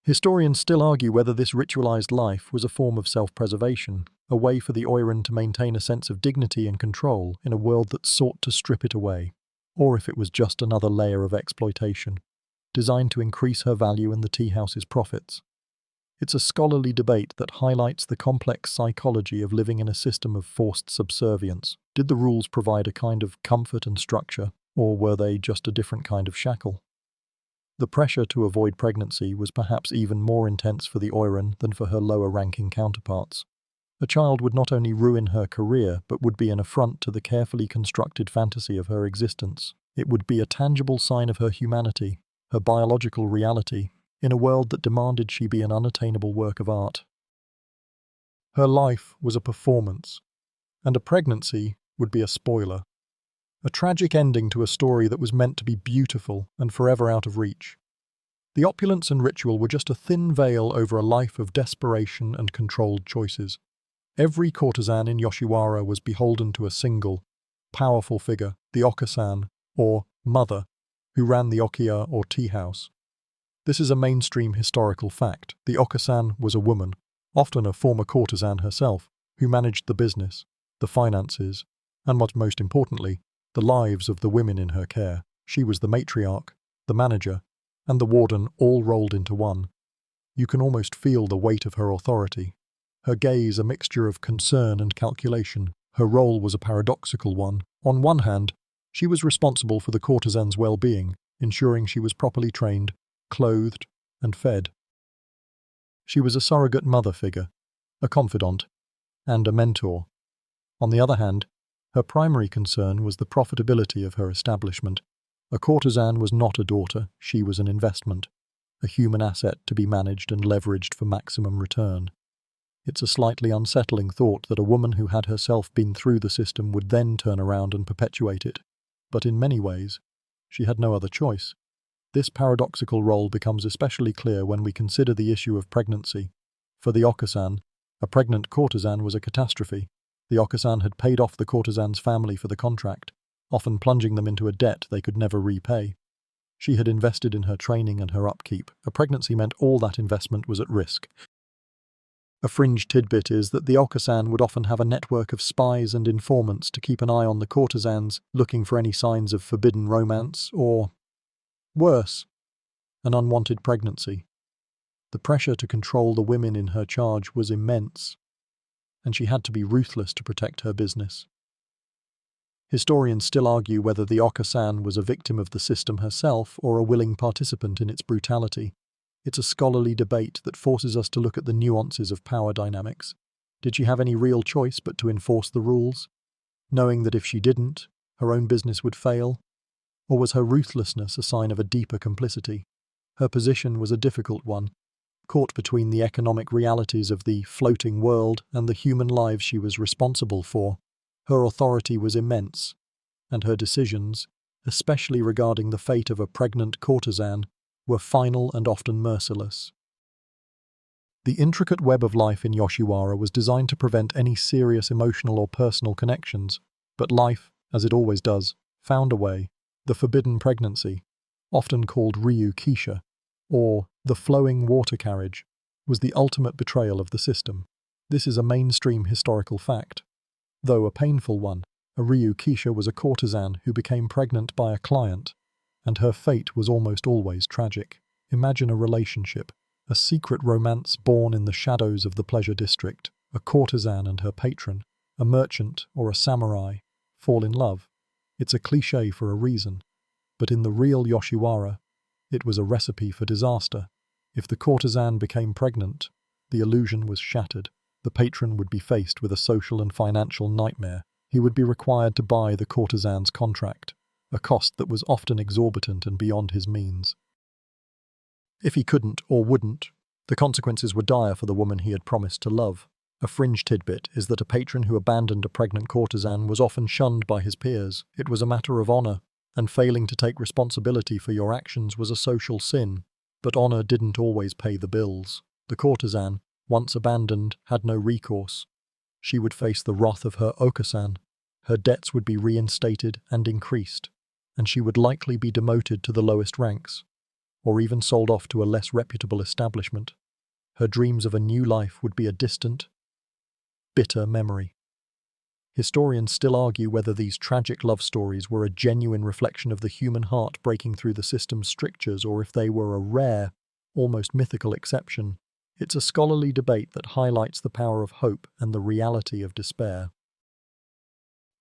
Historians still argue whether this ritualized life was a form of self-preservation, a way for the Oiran to maintain a sense of dignity and control in a world that sought to strip it away, or if it was just another layer of exploitation, designed to increase her value and the tea-house's profits. It's a scholarly debate that highlights the complex psychology of living in a system of forced subservience. Did the rules provide a kind of comfort and structure, or were they just a different kind of shackle? The pressure to avoid pregnancy was perhaps even more intense for the Oiran than for her lower-ranking counterparts. A child would not only ruin her career, but would be an affront to the carefully constructed fantasy of her existence. It would be a tangible sign of her humanity, her biological reality, in a world that demanded she be an unattainable work of art. Her life was a performance, and a pregnancy would be a spoiler. A tragic ending to a story that was meant to be beautiful and forever out of reach. The opulence and ritual were just a thin veil over a life of desperation and controlled choices. Every courtesan in Yoshiwara was beholden to a single, powerful figure, the Okasan, or mother, who ran the okiya or tea house. This is a mainstream historical fact. The Okasan was a woman, often a former courtesan herself, who managed the business, the finances, and what most importantly, the lives of the women in her care. She was the matriarch, the manager, and the warden all rolled into one. You can almost feel the weight of her authority. Her gaze a mixture of concern and calculation. Her role was a paradoxical one. On one hand, she was responsible for the courtesan's well-being, ensuring she was properly trained, clothed, and fed. She was a surrogate mother figure, a confidant, and a mentor. On the other hand, her primary concern was the profitability of her establishment. A courtesan was not a daughter, she was an investment, a human asset to be managed and leveraged for maximum return. It's a slightly unsettling thought that a woman who had herself been through the system would then turn around and perpetuate it. But in many ways, she had no other choice. This paradoxical role becomes especially clear when we consider the issue of pregnancy. For the Okasan, a pregnant courtesan was a catastrophe. The Okasan had paid off the courtesan's family for the contract, often plunging them into a debt they could never repay. She had invested in her training and her upkeep. A pregnancy meant all that investment was at risk. A fringe tidbit is that the Okasan would often have a network of spies and informants to keep an eye on the courtesans, looking for any signs of forbidden romance or, worse, an unwanted pregnancy. The pressure to control the women in her charge was immense, and she had to be ruthless to protect her business. Historians still argue whether the Okasan was a victim of the system herself or a willing participant in its brutality. It's a scholarly debate that forces us to look at the nuances of power dynamics. Did she have any real choice but to enforce the rules, knowing that if she didn't, her own business would fail? Or was her ruthlessness a sign of a deeper complicity? Her position was a difficult one, caught between the economic realities of the floating world and the human lives she was responsible for. Her authority was immense, and her decisions, especially regarding the fate of a pregnant courtesan, were final and often merciless. The intricate web of life in Yoshiwara was designed to prevent any serious emotional or personal connections, but life, as it always does, found a way. The forbidden pregnancy, often called Ryu Kisha, or the flowing water carriage, was the ultimate betrayal of the system. This is a mainstream historical fact. Though a painful one, a Ryu Kisha was a courtesan who became pregnant by a client, and her fate was almost always tragic. Imagine a relationship, a secret romance born in the shadows of the pleasure district. A courtesan and her patron, a merchant or a samurai, fall in love. It's a cliché for a reason, but in the real Yoshiwara, it was a recipe for disaster. If the courtesan became pregnant, the illusion was shattered. The patron would be faced with a social and financial nightmare. He would be required to buy the courtesan's contract, a cost that was often exorbitant and beyond his means. If he couldn't or wouldn't, the consequences were dire for the woman he had promised to love. A fringe tidbit is that a patron who abandoned a pregnant courtesan was often shunned by his peers. It was a matter of honor, and failing to take responsibility for your actions was a social sin. But honor didn't always pay the bills. The courtesan, once abandoned, had no recourse. She would face the wrath of her okasan. Her debts would be reinstated and increased, and she would likely be demoted to the lowest ranks, or even sold off to a less reputable establishment. Her dreams of a new life would be a distant, bitter memory. Historians still argue whether these tragic love stories were a genuine reflection of the human heart breaking through the system's strictures, or if they were a rare, almost mythical exception. It's a scholarly debate that highlights the power of hope and the reality of despair.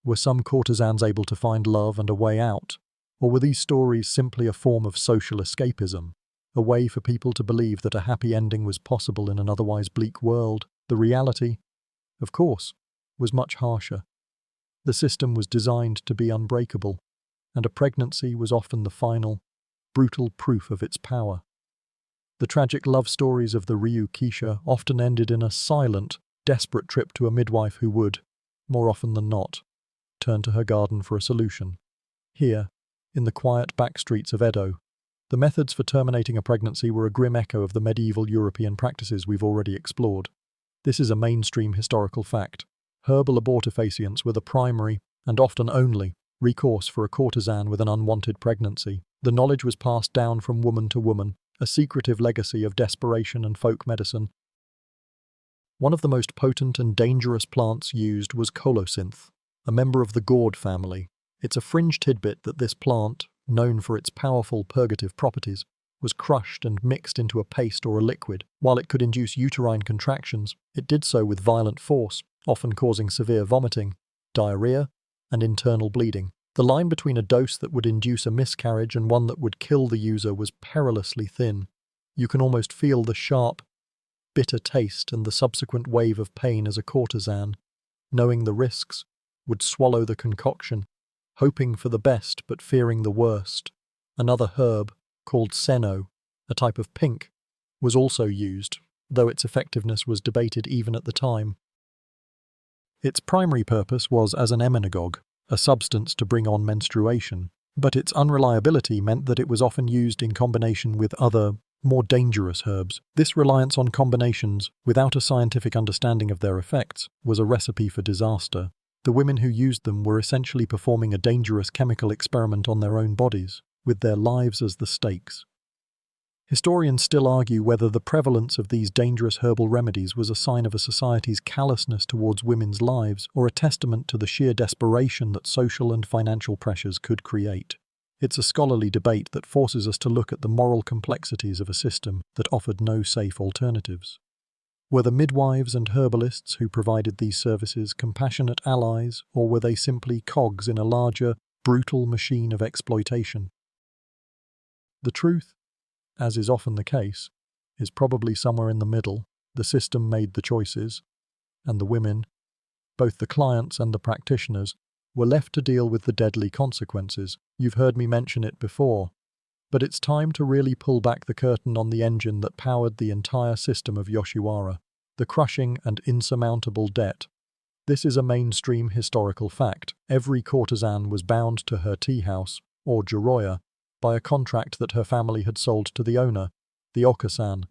Were some courtesans able to find love and a way out? Or were these stories simply a form of social escapism, a way for people to believe that a happy ending was possible in an otherwise bleak world? The reality, of course, was much harsher. The system was designed to be unbreakable, and a pregnancy was often the final, brutal proof of its power. The tragic love stories of the Ryu Keisha often ended in a silent, desperate trip to a midwife who would, more often than not, turn to her garden for a solution. Here, in the quiet back streets of Edo, the methods for terminating a pregnancy were a grim echo of the medieval European practices we've already explored. This is a mainstream historical fact. Herbal abortifacients were the primary, and often only, recourse for a courtesan with an unwanted pregnancy. The knowledge was passed down from woman to woman, a secretive legacy of desperation and folk medicine. One of the most potent and dangerous plants used was colocynth, a member of the gourd family. It's a fringe tidbit that this plant, known for its powerful purgative properties, was crushed and mixed into a paste or a liquid. While it could induce uterine contractions, it did so with violent force, often causing severe vomiting, diarrhea, and internal bleeding. The line between a dose that would induce a miscarriage and one that would kill the user was perilously thin. You can almost feel the sharp, bitter taste and the subsequent wave of pain as a courtesan, knowing the risks, would swallow the concoction, hoping for the best but fearing the worst. Another herb, called senno, a type of pink, was also used, though its effectiveness was debated even at the time. Its primary purpose was as an emmenagogue, a substance to bring on menstruation, but its unreliability meant that it was often used in combination with other, more dangerous herbs. This reliance on combinations, without a scientific understanding of their effects, was a recipe for disaster. The women who used them were essentially performing a dangerous chemical experiment on their own bodies, with their lives as the stakes. Historians still argue whether the prevalence of these dangerous herbal remedies was a sign of a society's callousness towards women's lives or a testament to the sheer desperation that social and financial pressures could create. It's a scholarly debate that forces us to look at the moral complexities of a system that offered no safe alternatives. Were the midwives and herbalists who provided these services compassionate allies, or were they simply cogs in a larger, brutal machine of exploitation? The truth, as is often the case, is probably somewhere in the middle. The system made the choices, and the women, both the clients and the practitioners, were left to deal with the deadly consequences. You've heard me mention it before, but it's time to really pull back the curtain on the engine that powered the entire system of Yoshiwara, the crushing and insurmountable debt. This is a mainstream historical fact. Every courtesan was bound to her tea house, or joroya, by a contract that her family had sold to the owner, the okasan.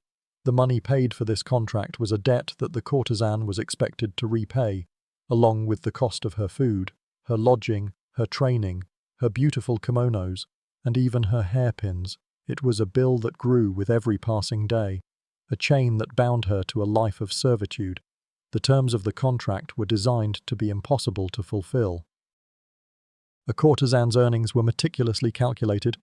The money paid for this contract was a debt that the courtesan was expected to repay, along with the cost of her food, her lodging, her training, her beautiful kimonos, and even her hairpins. It was a bill that grew with every passing day, a chain that bound her to a life of servitude. The terms of the contract were designed to be impossible to fulfill. A courtesan's earnings were meticulously calculated,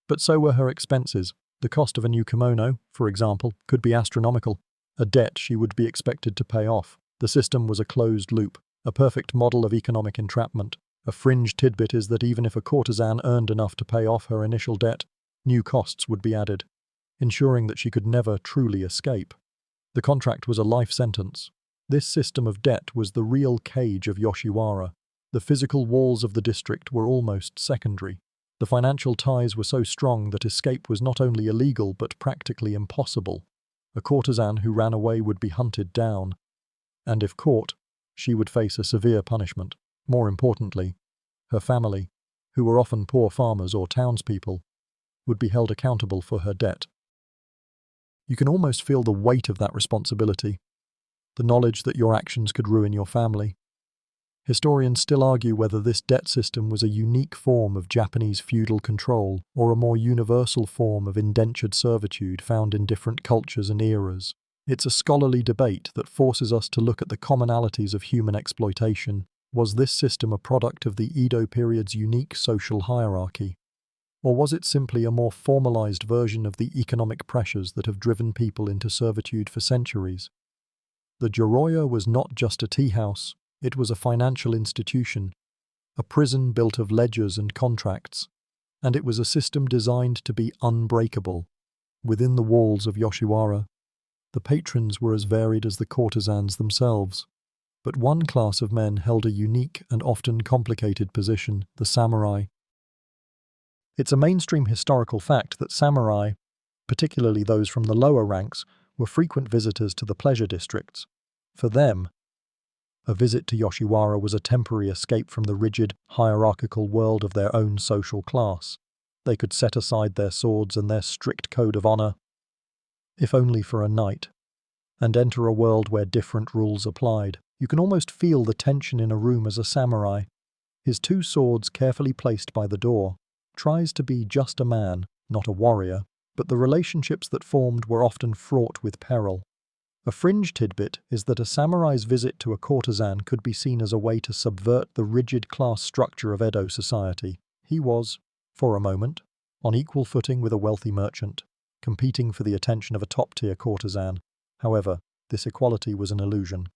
but so were her expenses. The cost of a new kimono, for example, could be astronomical, a debt she would be expected to pay off. The system was a closed loop, a perfect model of economic entrapment. A fringe tidbit is that even if a courtesan earned enough to pay off her initial debt, new costs would be added, ensuring that she could never truly escape. The contract was a life sentence. This system of debt was the real cage of Yoshiwara. The physical walls of the district were almost secondary. The financial ties were so strong that escape was not only illegal but practically impossible. A courtesan who ran away would be hunted down, and if caught, she would face a severe punishment. More importantly, her family, who were often poor farmers or townspeople, would be held accountable for her debt. You can almost feel the weight of that responsibility, the knowledge that your actions could ruin your family. Historians still argue whether this debt system was a unique form of Japanese feudal control or a more universal form of indentured servitude found in different cultures and eras. It's a scholarly debate that forces us to look at the commonalities of human exploitation. Was this system a product of the Edo period's unique social hierarchy? Or was it simply a more formalized version of the economic pressures that have driven people into servitude for centuries? The Joroya was not just a tea house. It was a financial institution, a prison built of ledgers and contracts, and it was a system designed to be unbreakable. Within the walls of Yoshiwara, the patrons were as varied as the courtesans themselves. But one class of men held a unique and often complicated position, the samurai. It's a mainstream historical fact that samurai, particularly those from the lower ranks, were frequent visitors to the pleasure districts. For them, a visit to Yoshiwara was a temporary escape from the rigid, hierarchical world of their own social class. They could set aside their swords and their strict code of honor, if only for a night, and enter a world where different rules applied. You can almost feel the tension in a room as a samurai, his two swords carefully placed by the door, tries to be just a man, not a warrior, but the relationships that formed were often fraught with peril. A fringe tidbit is that a samurai's visit to a courtesan could be seen as a way to subvert the rigid class structure of Edo society. He was, for a moment, on equal footing with a wealthy merchant, competing for the attention of a top-tier courtesan. However, this equality was an illusion.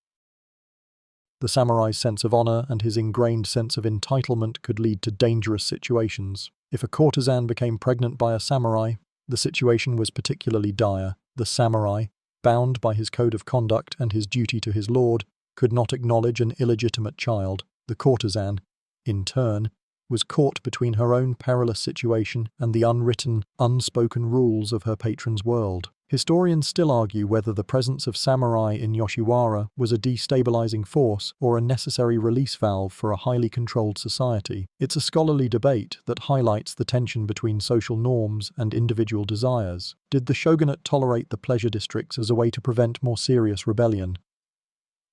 The samurai's sense of honor and his ingrained sense of entitlement could lead to dangerous situations. If a courtesan became pregnant by a samurai, the situation was particularly dire. The samurai, bound by his code of conduct and his duty to his lord, could not acknowledge an illegitimate child. The courtesan, in turn, was caught between her own perilous situation and the unwritten, unspoken rules of her patron's world. Historians still argue whether the presence of samurai in Yoshiwara was a destabilizing force or a necessary release valve for a highly controlled society. It's a scholarly debate that highlights the tension between social norms and individual desires. Did the shogunate tolerate the pleasure districts as a way to prevent more serious rebellion,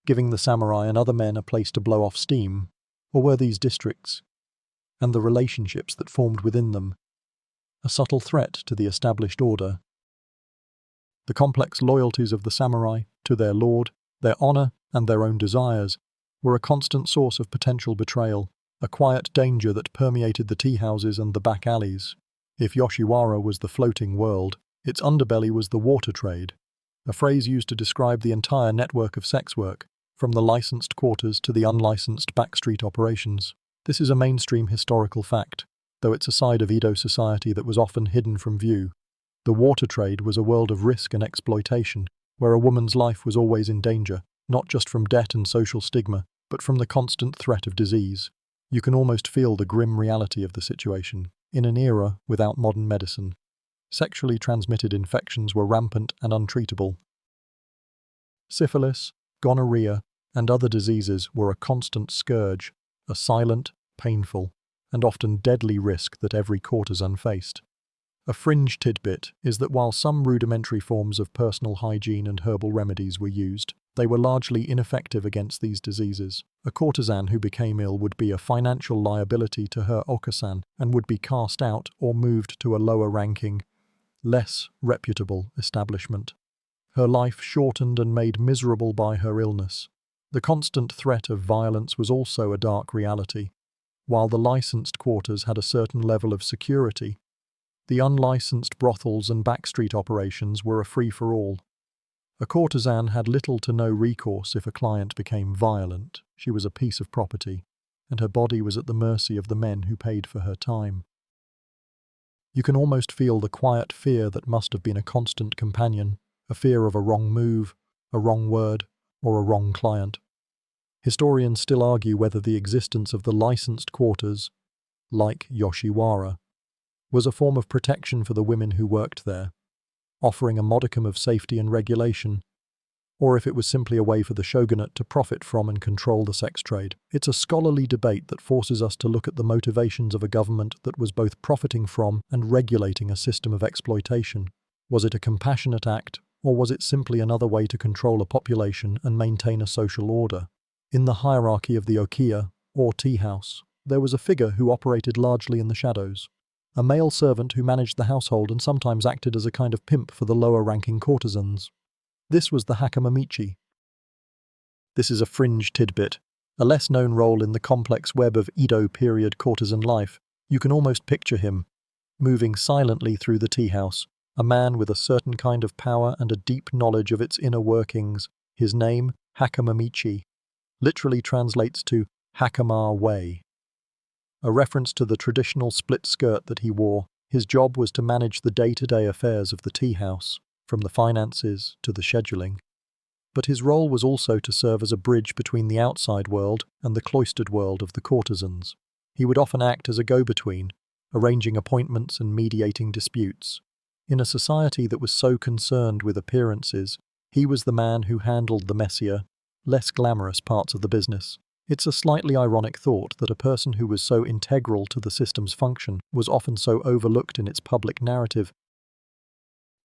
giving the samurai and other men a place to blow off steam? Or were these districts, and the relationships that formed within them, a subtle threat to the established order? The complex loyalties of the samurai to their lord, their honor, and their own desires were a constant source of potential betrayal, a quiet danger that permeated the tea houses and the back alleys. If Yoshiwara was the floating world, its underbelly was the water trade, a phrase used to describe the entire network of sex work, from the licensed quarters to the unlicensed backstreet operations. This is a mainstream historical fact, though it's a side of Edo society that was often hidden from view. The water trade was a world of risk and exploitation, where a woman's life was always in danger, not just from debt and social stigma, but from the constant threat of disease. You can almost feel the grim reality of the situation. In an era without modern medicine, sexually transmitted infections were rampant and untreatable. Syphilis, gonorrhea, and other diseases were a constant scourge, a silent, painful, and often deadly risk that every courtesan faced. A fringe tidbit is that while some rudimentary forms of personal hygiene and herbal remedies were used, they were largely ineffective against these diseases. A courtesan who became ill would be a financial liability to her okasan and would be cast out or moved to a lower-ranking, less reputable establishment. Her life shortened and made miserable by her illness. The constant threat of violence was also a dark reality. While the licensed quarters had a certain level of security, the unlicensed brothels and backstreet operations were a free-for-all. A courtesan had little to no recourse if a client became violent. She was a piece of property, and her body was at the mercy of the men who paid for her time. You can almost feel the quiet fear that must have been a constant companion, a fear of a wrong move, a wrong word, or a wrong client. Historians still argue whether the existence of the licensed quarters, like Yoshiwara, was a form of protection for the women who worked there, offering a modicum of safety and regulation, or if it was simply a way for the shogunate to profit from and control the sex trade. It's a scholarly debate that forces us to look at the motivations of a government that was both profiting from and regulating a system of exploitation. Was it a compassionate act, or was it simply another way to control a population and maintain a social order? In the hierarchy of the okiya, or tea house, there was a figure who operated largely in the shadows. A male servant who managed the household and sometimes acted as a kind of pimp for the lower-ranking courtesans. This was the hakamamichi. This is a fringe tidbit, a less-known role in the complex web of Edo period courtesan life. You can almost picture him, moving silently through the tea house, a man with a certain kind of power and a deep knowledge of its inner workings. His name, hakamamichi, literally translates to Hakama Way, a reference to the traditional split skirt that he wore. His job was to manage the day-to-day affairs of the tea house, from the finances to the scheduling. But his role was also to serve as a bridge between the outside world and the cloistered world of the courtesans. He would often act as a go-between, arranging appointments and mediating disputes. In a society that was so concerned with appearances, he was the man who handled the messier, less glamorous parts of the business. It's a slightly ironic thought that a person who was so integral to the system's function was often so overlooked in its public narrative.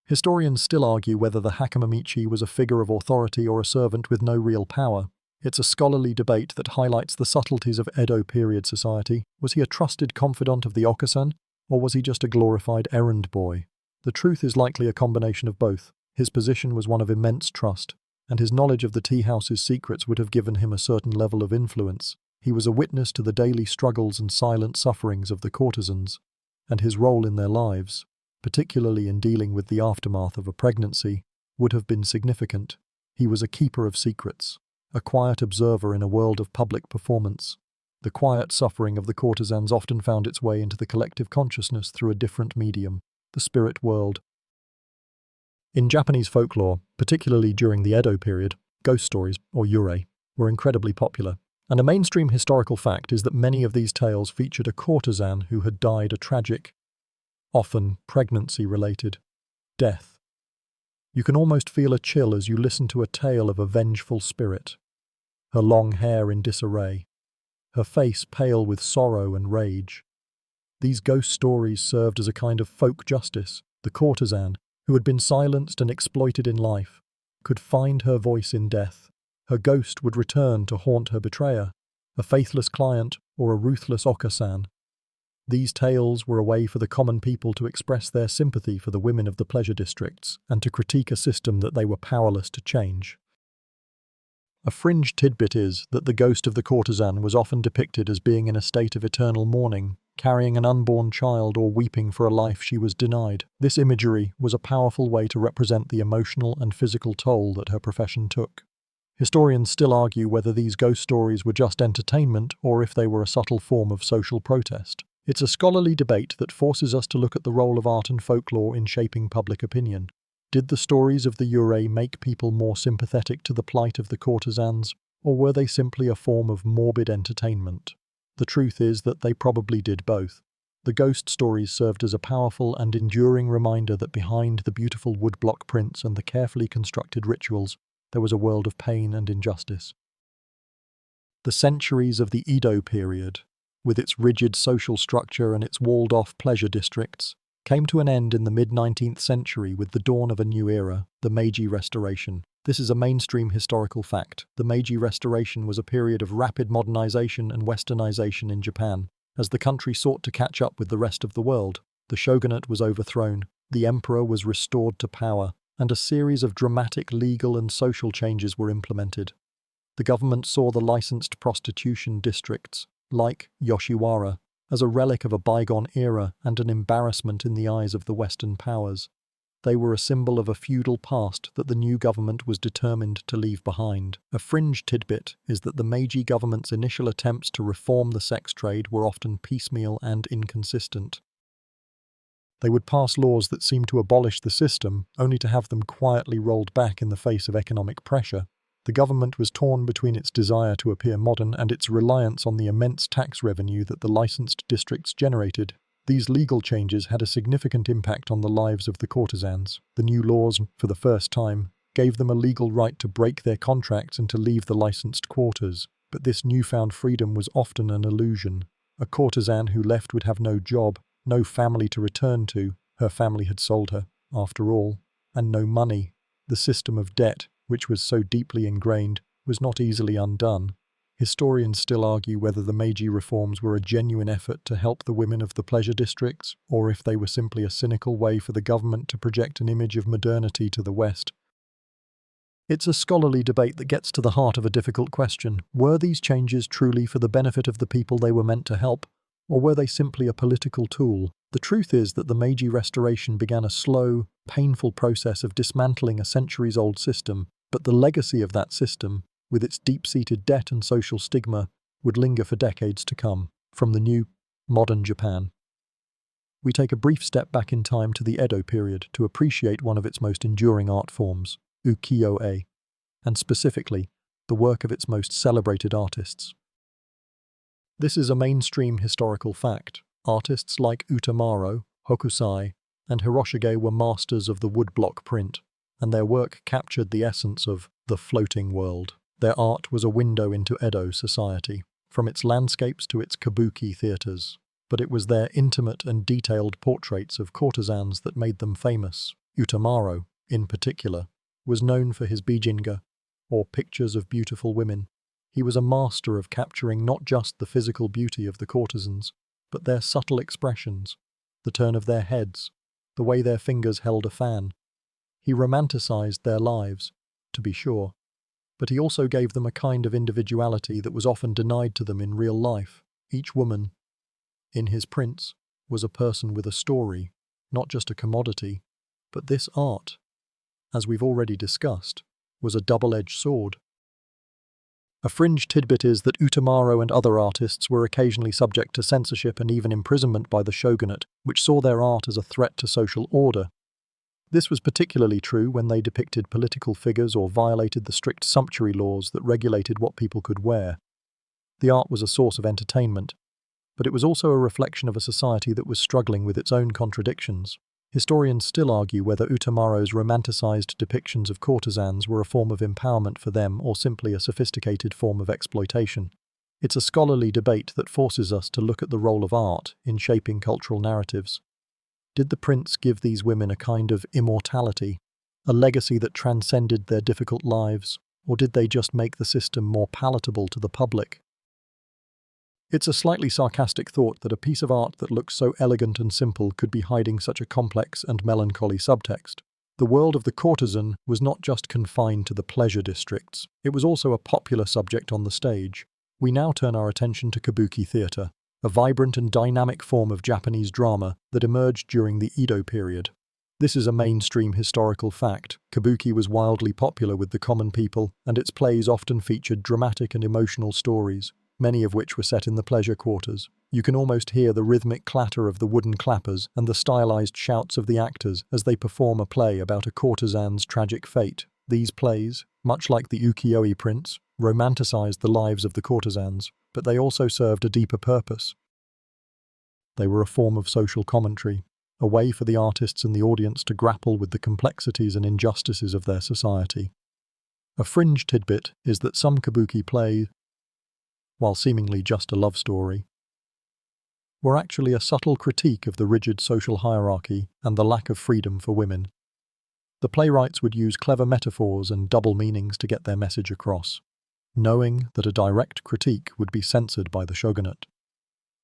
Historians still argue whether the hakamamichi was a figure of authority or a servant with no real power. It's a scholarly debate that highlights the subtleties of Edo period society. Was he a trusted confidant of the Okasan, or was he just a glorified errand boy? The truth is likely a combination of both. His position was one of immense trust, and his knowledge of the tea house's secrets would have given him a certain level of influence. He was a witness to the daily struggles and silent sufferings of the courtesans, and his role in their lives, particularly in dealing with the aftermath of a pregnancy, would have been significant. He was a keeper of secrets, a quiet observer in a world of public performance. The quiet suffering of the courtesans often found its way into the collective consciousness through a different medium, the spirit world. In Japanese folklore, particularly during the Edo period, ghost stories, or yurei, were incredibly popular. And a mainstream historical fact is that many of these tales featured a courtesan who had died a tragic, often pregnancy-related, death. You can almost feel a chill as you listen to a tale of a vengeful spirit, her long hair in disarray, her face pale with sorrow and rage. These ghost stories served as a kind of folk justice. The courtesan, who had been silenced and exploited in life, could find her voice in death. Her ghost would return to haunt her betrayer, a faithless client or a ruthless okasan. These tales were a way for the common people to express their sympathy for the women of the pleasure districts and to critique a system that they were powerless to change. A fringe tidbit is that the ghost of the courtesan was often depicted as being in a state of eternal mourning, carrying an unborn child or weeping for a life she was denied. This imagery was a powerful way to represent the emotional and physical toll that her profession took. Historians still argue whether these ghost stories were just entertainment or if they were a subtle form of social protest. It's a scholarly debate that forces us to look at the role of art and folklore in shaping public opinion. Did the stories of the yurei make people more sympathetic to the plight of the courtesans, or were they simply a form of morbid entertainment? The truth is that they probably did both. The ghost stories served as a powerful and enduring reminder that behind the beautiful woodblock prints and the carefully constructed rituals, there was a world of pain and injustice. The centuries of the Edo period, with its rigid social structure and its walled-off pleasure districts, came to an end in the mid-19th century with the dawn of a new era, the Meiji Restoration. This is a mainstream historical fact. The Meiji Restoration was a period of rapid modernization and westernization in Japan. As the country sought to catch up with the rest of the world, the shogunate was overthrown, the emperor was restored to power, and a series of dramatic legal and social changes were implemented. The government saw the licensed prostitution districts, like Yoshiwara, as a relic of a bygone era and an embarrassment in the eyes of the Western powers. They were a symbol of a feudal past that the new government was determined to leave behind. A fringe tidbit is that the Meiji government's initial attempts to reform the sex trade were often piecemeal and inconsistent. They would pass laws that seemed to abolish the system, only to have them quietly rolled back in the face of economic pressure. The government was torn between its desire to appear modern and its reliance on the immense tax revenue that the licensed districts generated. These legal changes had a significant impact on the lives of the courtesans. The new laws, for the first time, gave them a legal right to break their contracts and to leave the licensed quarters. But this newfound freedom was often an illusion. A courtesan who left would have no job, no family to return to. Her family had sold her, after all, and no money. The system of debt, which was so deeply ingrained, was not easily undone. Historians still argue whether the Meiji reforms were a genuine effort to help the women of the pleasure districts, or if they were simply a cynical way for the government to project an image of modernity to the West. It's a scholarly debate that gets to the heart of a difficult question. Were these changes truly for the benefit of the people they were meant to help, or were they simply a political tool? The truth is that the Meiji Restoration began a slow, painful process of dismantling a centuries-old system, but the legacy of that system, with its deep-seated debt and social stigma, would linger for decades to come. From the new, modern Japan, we take a brief step back in time to the Edo period to appreciate one of its most enduring art forms, ukiyo-e, and specifically, the work of its most celebrated artists. This is a mainstream historical fact. Artists like Utamaro, Hokusai, and Hiroshige were masters of the woodblock print, and their work captured the essence of the floating world. Their art was a window into Edo society, from its landscapes to its kabuki theatres. But it was their intimate and detailed portraits of courtesans that made them famous. Utamaro, in particular, was known for his bijinga, or pictures of beautiful women. He was a master of capturing not just the physical beauty of the courtesans, but their subtle expressions, the turn of their heads, the way their fingers held a fan. He romanticized their lives, to be sure, but he also gave them a kind of individuality that was often denied to them in real life. Each woman, in his prints, was a person with a story, not just a commodity. But this art, as we've already discussed, was a double-edged sword. A fringe tidbit is that Utamaro and other artists were occasionally subject to censorship and even imprisonment by the shogunate, which saw their art as a threat to social order. This was particularly true when they depicted political figures or violated the strict sumptuary laws that regulated what people could wear. The art was a source of entertainment, but it was also a reflection of a society that was struggling with its own contradictions. Historians still argue whether Utamaro's romanticized depictions of courtesans were a form of empowerment for them or simply a sophisticated form of exploitation. It's a scholarly debate that forces us to look at the role of art in shaping cultural narratives. Did the prints give these women a kind of immortality, a legacy that transcended their difficult lives, or did they just make the system more palatable to the public? It's a slightly sarcastic thought that a piece of art that looks so elegant and simple could be hiding such a complex and melancholy subtext. The world of the courtesan was not just confined to the pleasure districts, it was also a popular subject on the stage. We now turn our attention to kabuki theatre, a vibrant and dynamic form of Japanese drama that emerged during the Edo period. This is a mainstream historical fact. Kabuki was wildly popular with the common people, and its plays often featured dramatic and emotional stories, many of which were set in the pleasure quarters. You can almost hear the rhythmic clatter of the wooden clappers and the stylized shouts of the actors as they perform a play about a courtesan's tragic fate. These plays, much like the ukiyo-e prints, romanticized the lives of the courtesans, but they also served a deeper purpose. They were a form of social commentary, a way for the artists and the audience to grapple with the complexities and injustices of their society. A fringe tidbit is that some kabuki plays, while seemingly just a love story, were actually a subtle critique of the rigid social hierarchy and the lack of freedom for women. The playwrights would use clever metaphors and double meanings to get their message across, knowing that a direct critique would be censored by the shogunate.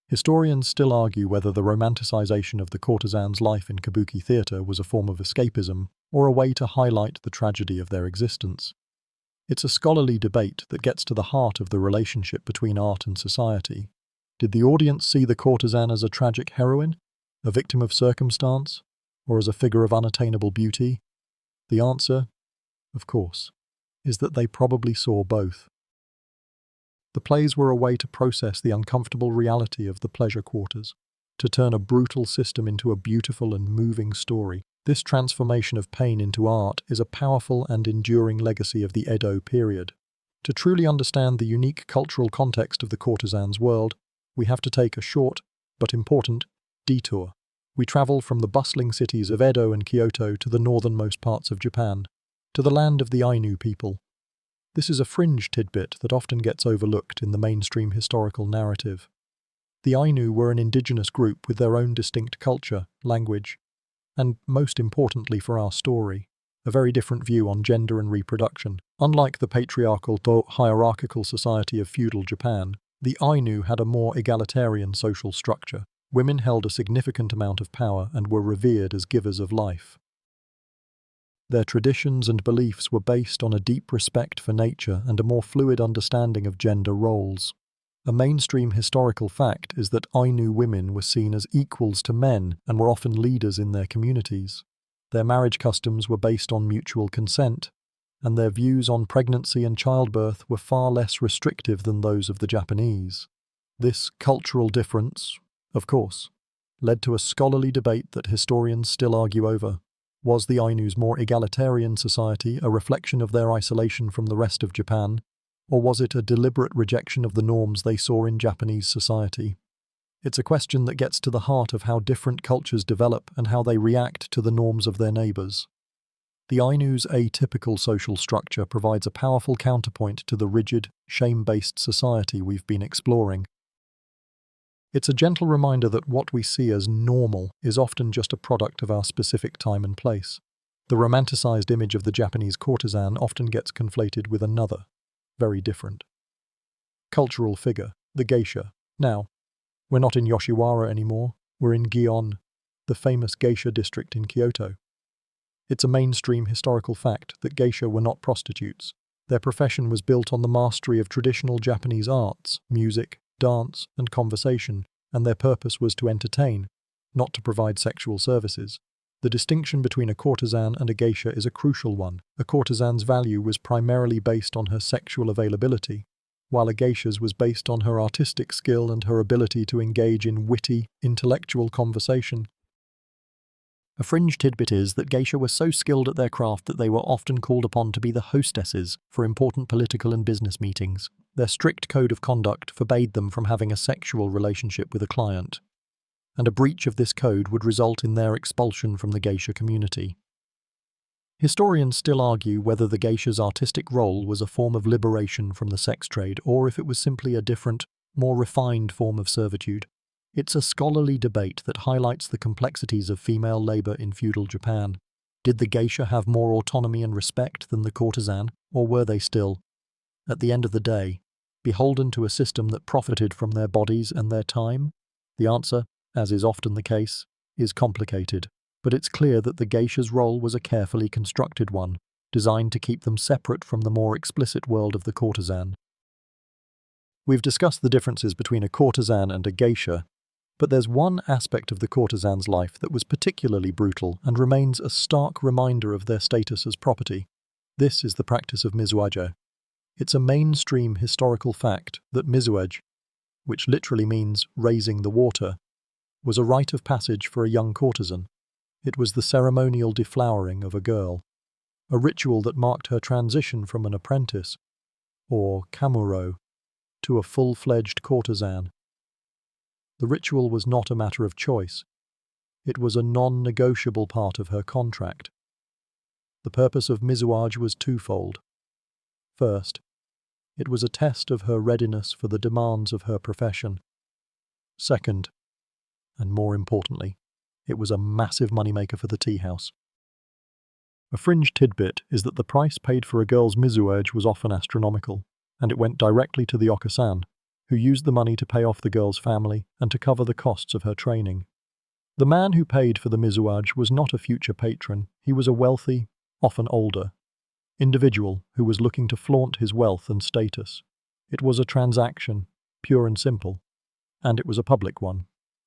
Historians still argue whether the romanticization of the courtesan's life in kabuki theatre was a form of escapism or a way to highlight the tragedy of their existence. It's a scholarly debate that gets to the heart of the relationship between art and society. Did the audience see the courtesan as a tragic heroine, a victim of circumstance, or as a figure of unattainable beauty? The answer, of course, is that they probably saw both. The plays were a way to process the uncomfortable reality of the pleasure quarters, to turn a brutal system into a beautiful and moving story. This transformation of pain into art is a powerful and enduring legacy of the Edo period. To truly understand the unique cultural context of the courtesan's world, we have to take a short, but important, detour. We travel from the bustling cities of Edo and Kyoto to the northernmost parts of Japan, to the land of the Ainu people. This is a fringe tidbit that often gets overlooked in the mainstream historical narrative. The Ainu were an indigenous group with their own distinct culture, language, and, most importantly for our story, a very different view on gender and reproduction. Unlike the patriarchal though hierarchical society of feudal Japan, the Ainu had a more egalitarian social structure. Women held a significant amount of power and were revered as givers of life. Their traditions and beliefs were based on a deep respect for nature and a more fluid understanding of gender roles. A mainstream historical fact is that Ainu women were seen as equals to men and were often leaders in their communities. Their marriage customs were based on mutual consent, and their views on pregnancy and childbirth were far less restrictive than those of the Japanese. This cultural difference, of course, led to a scholarly debate that historians still argue over. Was the Ainu's more egalitarian society a reflection of their isolation from the rest of Japan, or was it a deliberate rejection of the norms they saw in Japanese society? It's a question that gets to the heart of how different cultures develop and how they react to the norms of their neighbors. The Ainu's atypical social structure provides a powerful counterpoint to the rigid, shame-based society we've been exploring. It's a gentle reminder that what we see as normal is often just a product of our specific time and place. The romanticized image of the Japanese courtesan often gets conflated with another, very different cultural figure, the geisha. Now, we're not in Yoshiwara anymore, we're in Gion, the famous geisha district in Kyoto. It's a mainstream historical fact that geisha were not prostitutes. Their profession was built on the mastery of traditional Japanese arts, music, dance, and conversation, and their purpose was to entertain, not to provide sexual services. The distinction between a courtesan and a geisha is a crucial one. A courtesan's value was primarily based on her sexual availability, while a geisha's was based on her artistic skill and her ability to engage in witty, intellectual conversation. A fringe tidbit is that geisha were so skilled at their craft that they were often called upon to be the hostesses for important political and business meetings. Their strict code of conduct forbade them from having a sexual relationship with a client, and a breach of this code would result in their expulsion from the geisha community. Historians still argue whether the geisha's artistic role was a form of liberation from the sex trade or if it was simply a different, more refined form of servitude. It's a scholarly debate that highlights the complexities of female labor in feudal Japan. Did the geisha have more autonomy and respect than the courtesan, or were they still, at the end of the day, beholden to a system that profited from their bodies and their time? The answer, as is often the case, is complicated, but it's clear that the geisha's role was a carefully constructed one, designed to keep them separate from the more explicit world of the courtesan. We've discussed the differences between a courtesan and a geisha, but there's one aspect of the courtesan's life that was particularly brutal and remains a stark reminder of their status as property. This is the practice of mizuage. It's a mainstream historical fact that mizuage, which literally means raising the water, was a rite of passage for a young courtesan. It was the ceremonial deflowering of a girl, a ritual that marked her transition from an apprentice, or kamuro, to a full-fledged courtesan. The ritual was not a matter of choice. It was a non-negotiable part of her contract. The purpose of mizuage was twofold. First, it was a test of her readiness for the demands of her profession. Second, and more importantly, it was a massive moneymaker for the tea house. A fringe tidbit is that the price paid for a girl's mizuage was often astronomical, and it went directly to the okasan, who used the money to pay off the girl's family and to cover the costs of her training. The man who paid for the mizuage was not a future patron. He was a wealthy, often older, individual who was looking to flaunt his wealth and status. It was a transaction, pure and simple, and it was a public one.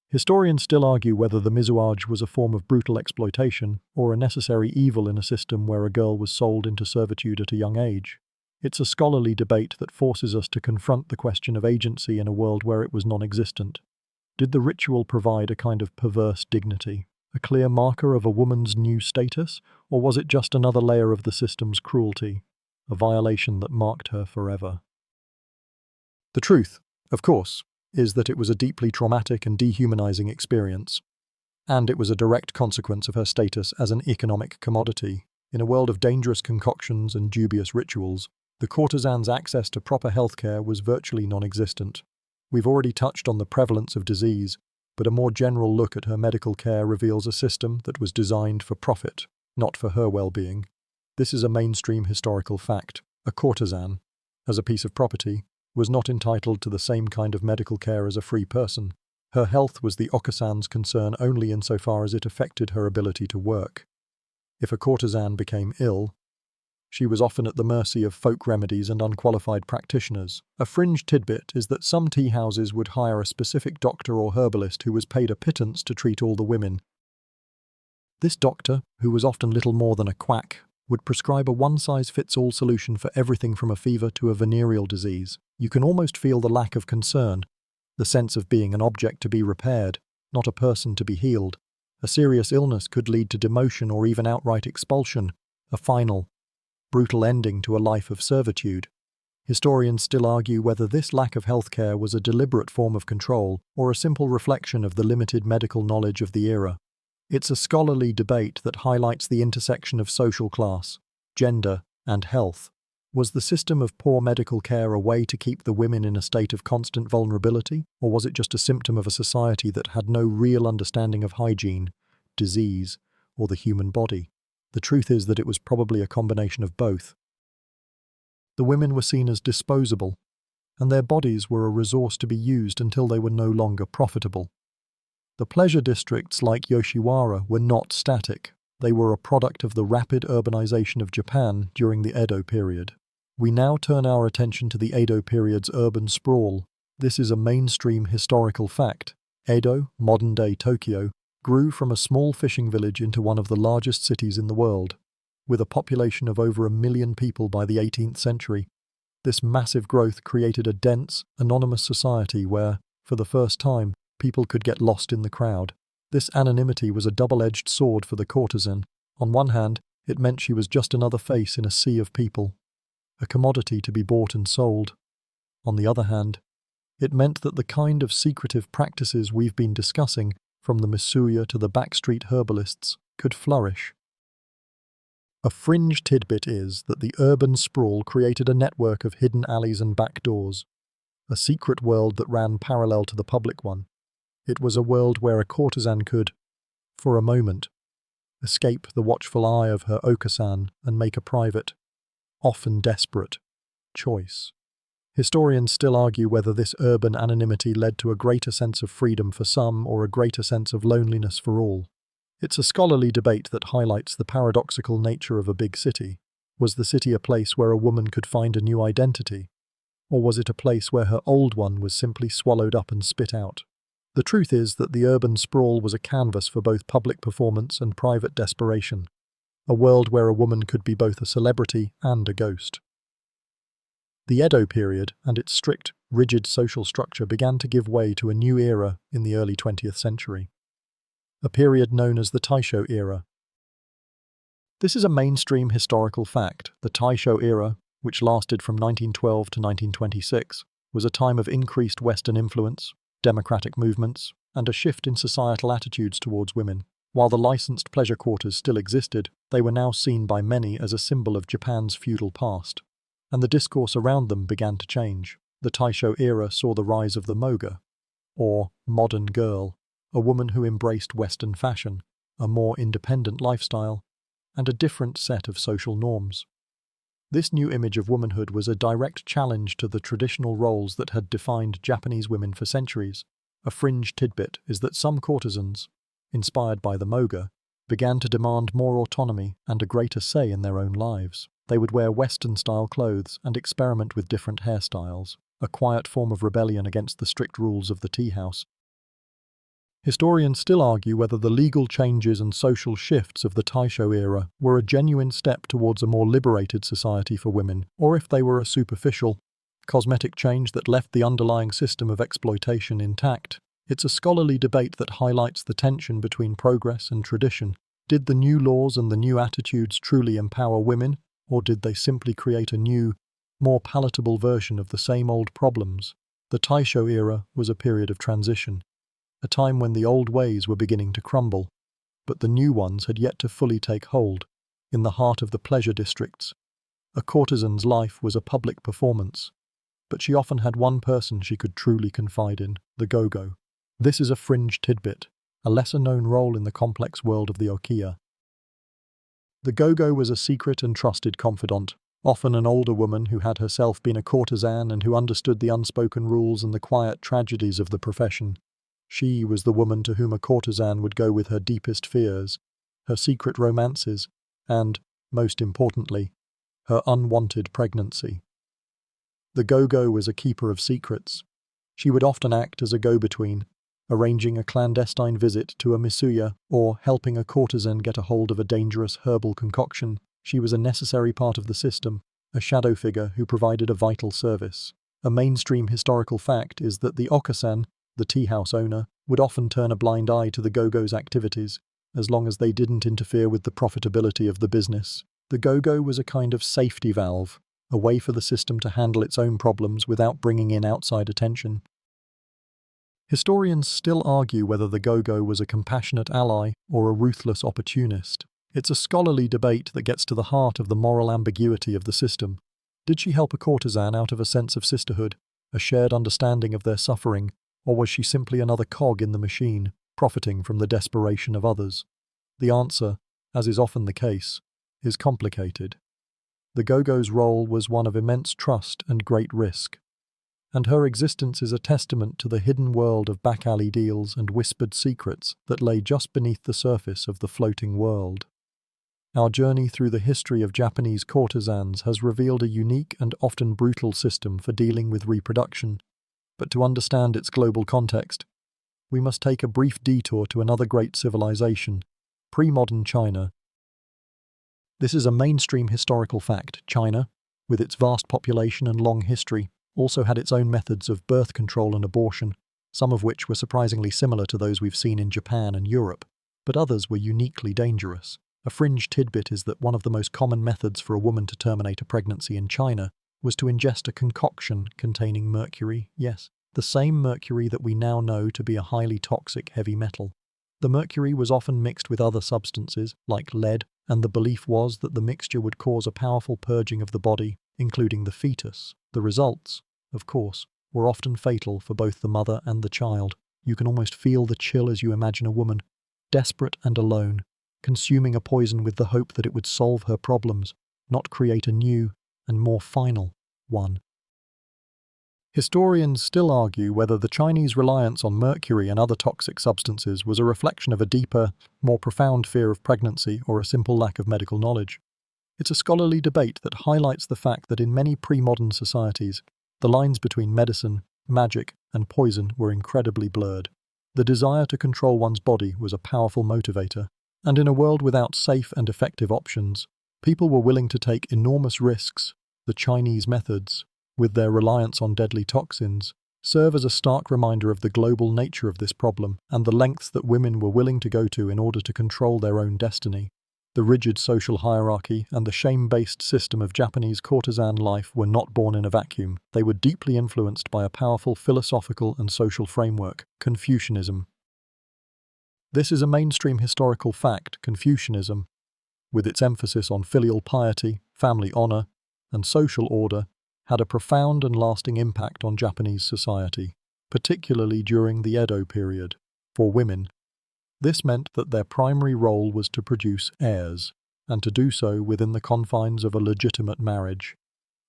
Historians still argue whether the mizuage was a form of brutal exploitation or a necessary evil in a system where a girl was sold into servitude at a young age. It's a scholarly debate that forces us to confront the question of agency in a world where it was non-existent. Did the ritual provide a kind of perverse dignity, a clear marker of a woman's new status, or was it just another layer of the system's cruelty, a violation that marked her forever? The truth, of course, is that it was a deeply traumatic and dehumanizing experience. and it was a direct consequence of her status as an economic commodity. In a world of dangerous concoctions and dubious rituals, the courtesan's access to proper healthcare was virtually non-existent. We've already touched on the prevalence of disease, but a more general look at her medical care reveals a system that was designed for profit, not for her well-being. This is a mainstream historical fact. A courtesan, as a piece of property, was not entitled to the same kind of medical care as a free person. Her health was the aucassin's concern only insofar as it affected her ability to work. If a courtesan became ill, she was often at the mercy of folk remedies and unqualified practitioners. A fringe tidbit is that some tea houses would hire a specific doctor or herbalist who was paid a pittance to treat all the women. This doctor, who was often little more than a quack, would prescribe a one-size-fits-all solution for everything from a fever to a venereal disease. You can almost feel the lack of concern, the sense of being an object to be repaired, not a person to be healed. A serious illness could lead to demotion or even outright expulsion, a final, brutal ending to a life of servitude. Historians still argue whether this lack of healthcare was a deliberate form of control or a simple reflection of the limited medical knowledge of the era. It's a scholarly debate that highlights the intersection of social class, gender, and health. Was the system of poor medical care a way to keep the women in a state of constant vulnerability, or was it just a symptom of a society that had no real understanding of hygiene, disease, or the human body? The truth is that it was probably a combination of both. The women were seen as disposable, and their bodies were a resource to be used until they were no longer profitable. The pleasure districts like Yoshiwara were not static. They were a product of the rapid urbanization of Japan during the Edo period. We now turn our attention to the Edo period's urban sprawl. This is a mainstream historical fact. Edo, modern-day Tokyo, grew from a small fishing village into one of the largest cities in the world. With a population of over 1 million people by the 18th century, this massive growth created a dense, anonymous society where, for the first time, people could get lost in the crowd. This anonymity was a double-edged sword for the courtesan. On one hand, it meant she was just another face in a sea of people, a commodity to be bought and sold. On the other hand, it meant that the kind of secretive practices we've been discussing, from the Misuya to the backstreet herbalists, could flourish. A fringe tidbit is that the urban sprawl created a network of hidden alleys and back doors, a secret world that ran parallel to the public one. It was a world where a courtesan could, for a moment, escape the watchful eye of her aucassin and make a private, often desperate, choice. Historians still argue whether this urban anonymity led to a greater sense of freedom for some or a greater sense of loneliness for all. It's a scholarly debate that highlights the paradoxical nature of a big city. Was the city a place where a woman could find a new identity? Or was it a place where her old one was simply swallowed up and spit out? The truth is that the urban sprawl was a canvas for both public performance and private desperation, a world where a woman could be both a celebrity and a ghost. The Edo period and its strict, rigid social structure began to give way to a new era in the early 20th century, a period known as the Taisho era. This is a mainstream historical fact. The Taisho era, which lasted from 1912 to 1926, was a time of increased Western influence, democratic movements, and a shift in societal attitudes towards women. While the licensed pleasure quarters still existed, they were now seen by many as a symbol of Japan's feudal past, and the discourse around them began to change. The Taisho era saw the rise of the moga, or modern girl, a woman who embraced Western fashion, a more independent lifestyle, and a different set of social norms. This new image of womanhood was a direct challenge to the traditional roles that had defined Japanese women for centuries. A fringe tidbit is that some courtesans, inspired by the moga, began to demand more autonomy and a greater say in their own lives. They would wear Western-style clothes and experiment with different hairstyles, a quiet form of rebellion against the strict rules of the tea house. Historians still argue whether the legal changes and social shifts of the Taisho era were a genuine step towards a more liberated society for women, or if they were a superficial, cosmetic change that left the underlying system of exploitation intact. It's a scholarly debate that highlights the tension between progress and tradition. Did the new laws and the new attitudes truly empower women, or did they simply create a new, more palatable version of the same old problems? The Taisho era was a period of transition. a time when the old ways were beginning to crumble, but the new ones had yet to fully take hold. In the heart of the pleasure districts, a courtesan's life was a public performance, but she often had one person she could truly confide in, the go-go. This is a fringe tidbit, a lesser-known role in the complex world of the okiya. The go-go was a secret and trusted confidant, often an older woman who had herself been a courtesan and who understood the unspoken rules and the quiet tragedies of the profession. She was the woman to whom a courtesan would go with her deepest fears, her secret romances, and, most importantly, her unwanted pregnancy. The go-go was a keeper of secrets. She would often act as a go-between, arranging a clandestine visit to a misuya or helping a courtesan get a hold of a dangerous herbal concoction. She was a necessary part of the system, a shadow figure who provided a vital service. A mainstream historical fact is that the okasan, the tea house owner, would often turn a blind eye to the go-go's activities, as long as they didn't interfere with the profitability of the business. The go-go was a kind of safety valve, a way for the system to handle its own problems without bringing in outside attention. Historians still argue whether the go-go was a compassionate ally or a ruthless opportunist. It's a scholarly debate that gets to the heart of the moral ambiguity of the system. Did she help a courtesan out of a sense of sisterhood, a shared understanding of their suffering, or was she simply another cog in the machine, profiting from the desperation of others? The answer, as is often the case, is complicated. The go-go's role was one of immense trust and great risk, and her existence is a testament to the hidden world of back-alley deals and whispered secrets that lay just beneath the surface of the floating world. Our journey through the history of Japanese courtesans has revealed a unique and often brutal system for dealing with reproduction, but to understand its global context, we must take a brief detour to another great civilization, pre-modern China. This is a mainstream historical fact. China, with its vast population and long history, also had its own methods of birth control and abortion, some of which were surprisingly similar to those we've seen in Japan and Europe, but others were uniquely dangerous. A fringe tidbit is that one of the most common methods for a woman to terminate a pregnancy in China was to ingest a concoction containing mercury, yes, the same mercury that we now know to be a highly toxic heavy metal. The mercury was often mixed with other substances, like lead, and the belief was that the mixture would cause a powerful purging of the body, including the fetus. The results, of course, were often fatal for both the mother and the child. You can almost feel the chill as you imagine a woman, desperate and alone, consuming a poison with the hope that it would solve her problems, not create a new and more final one. Historians still argue whether the Chinese reliance on mercury and other toxic substances was a reflection of a deeper, more profound fear of pregnancy or a simple lack of medical knowledge. It's a scholarly debate that highlights the fact that in many pre-modern societies, the lines between medicine, magic, and poison were incredibly blurred. The desire to control one's body was a powerful motivator, and in a world without safe and effective options, people were willing to take enormous risks. The Chinese methods, with their reliance on deadly toxins, serve as a stark reminder of the global nature of this problem and the lengths that women were willing to go to in order to control their own destiny. The rigid social hierarchy and the shame-based system of Japanese courtesan life were not born in a vacuum. They were deeply influenced by a powerful philosophical and social framework, Confucianism. This is a mainstream historical fact. Confucianism, with its emphasis on filial piety, family honor, and social order, had a profound and lasting impact on Japanese society, particularly during the Edo period. For women, this meant that their primary role was to produce heirs, and to do so within the confines of a legitimate marriage.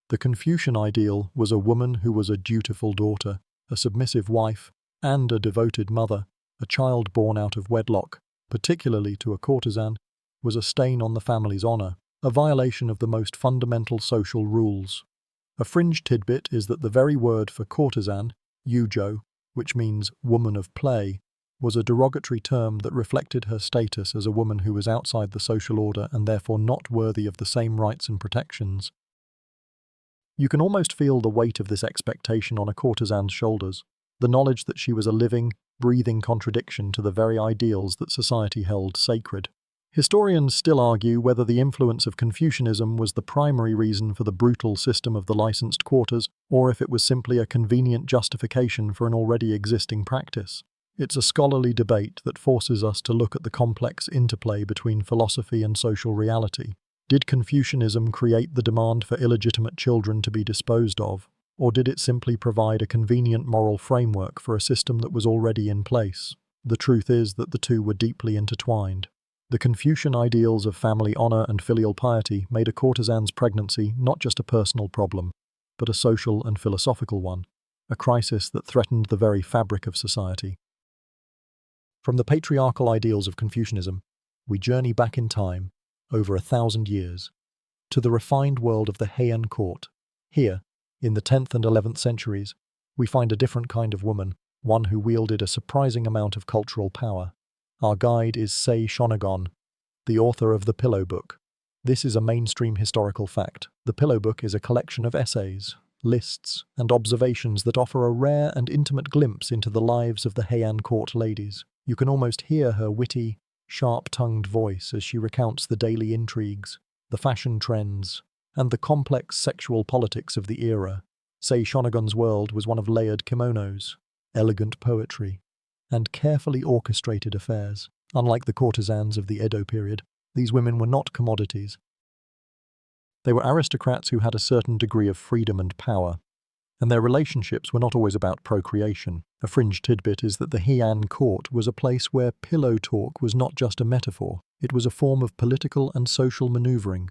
The Confucian ideal was a woman who was a dutiful daughter, a submissive wife, and a devoted mother. A child born out of wedlock, particularly to a courtesan, was a stain on the family's honor, a violation of the most fundamental social rules. A fringe tidbit is that the very word for courtesan, yujo, which means woman of play, was a derogatory term that reflected her status as a woman who was outside the social order and therefore not worthy of the same rights and protections. You can almost feel the weight of this expectation on a courtesan's shoulders, the knowledge that she was a living, breathing contradiction to the very ideals that society held sacred. Historians still argue whether the influence of Confucianism was the primary reason for the brutal system of the licensed quarters, or if it was simply a convenient justification for an already existing practice. It's a scholarly debate that forces us to look at the complex interplay between philosophy and social reality. Did Confucianism create the demand for illegitimate children to be disposed of, or did it simply provide a convenient moral framework for a system that was already in place? The truth is that the two were deeply intertwined. The Confucian ideals of family honor and filial piety made a courtesan's pregnancy not just a personal problem, but a social and philosophical one, a crisis that threatened the very fabric of society. From the patriarchal ideals of Confucianism, we journey back in time, over 1,000 years, to the refined world of the Heian court. Here, in the 10th and 11th centuries, we find a different kind of woman, one who wielded a surprising amount of cultural power. Our guide is Sei Shonagon, the author of The Pillow Book. This is a mainstream historical fact. The Pillow Book is a collection of essays, lists, and observations that offer a rare and intimate glimpse into the lives of the Heian court ladies. You can almost hear her witty, sharp-tongued voice as she recounts the daily intrigues, the fashion trends, and the complex sexual politics of the era. Sei Shonagon's world was one of layered kimonos, elegant poetry, and carefully orchestrated affairs. Unlike the courtesans of the Edo period, these women were not commodities. They were aristocrats who had a certain degree of freedom and power, and their relationships were not always about procreation. A fringe tidbit is that the Heian court was a place where pillow talk was not just a metaphor, it was a form of political and social maneuvering.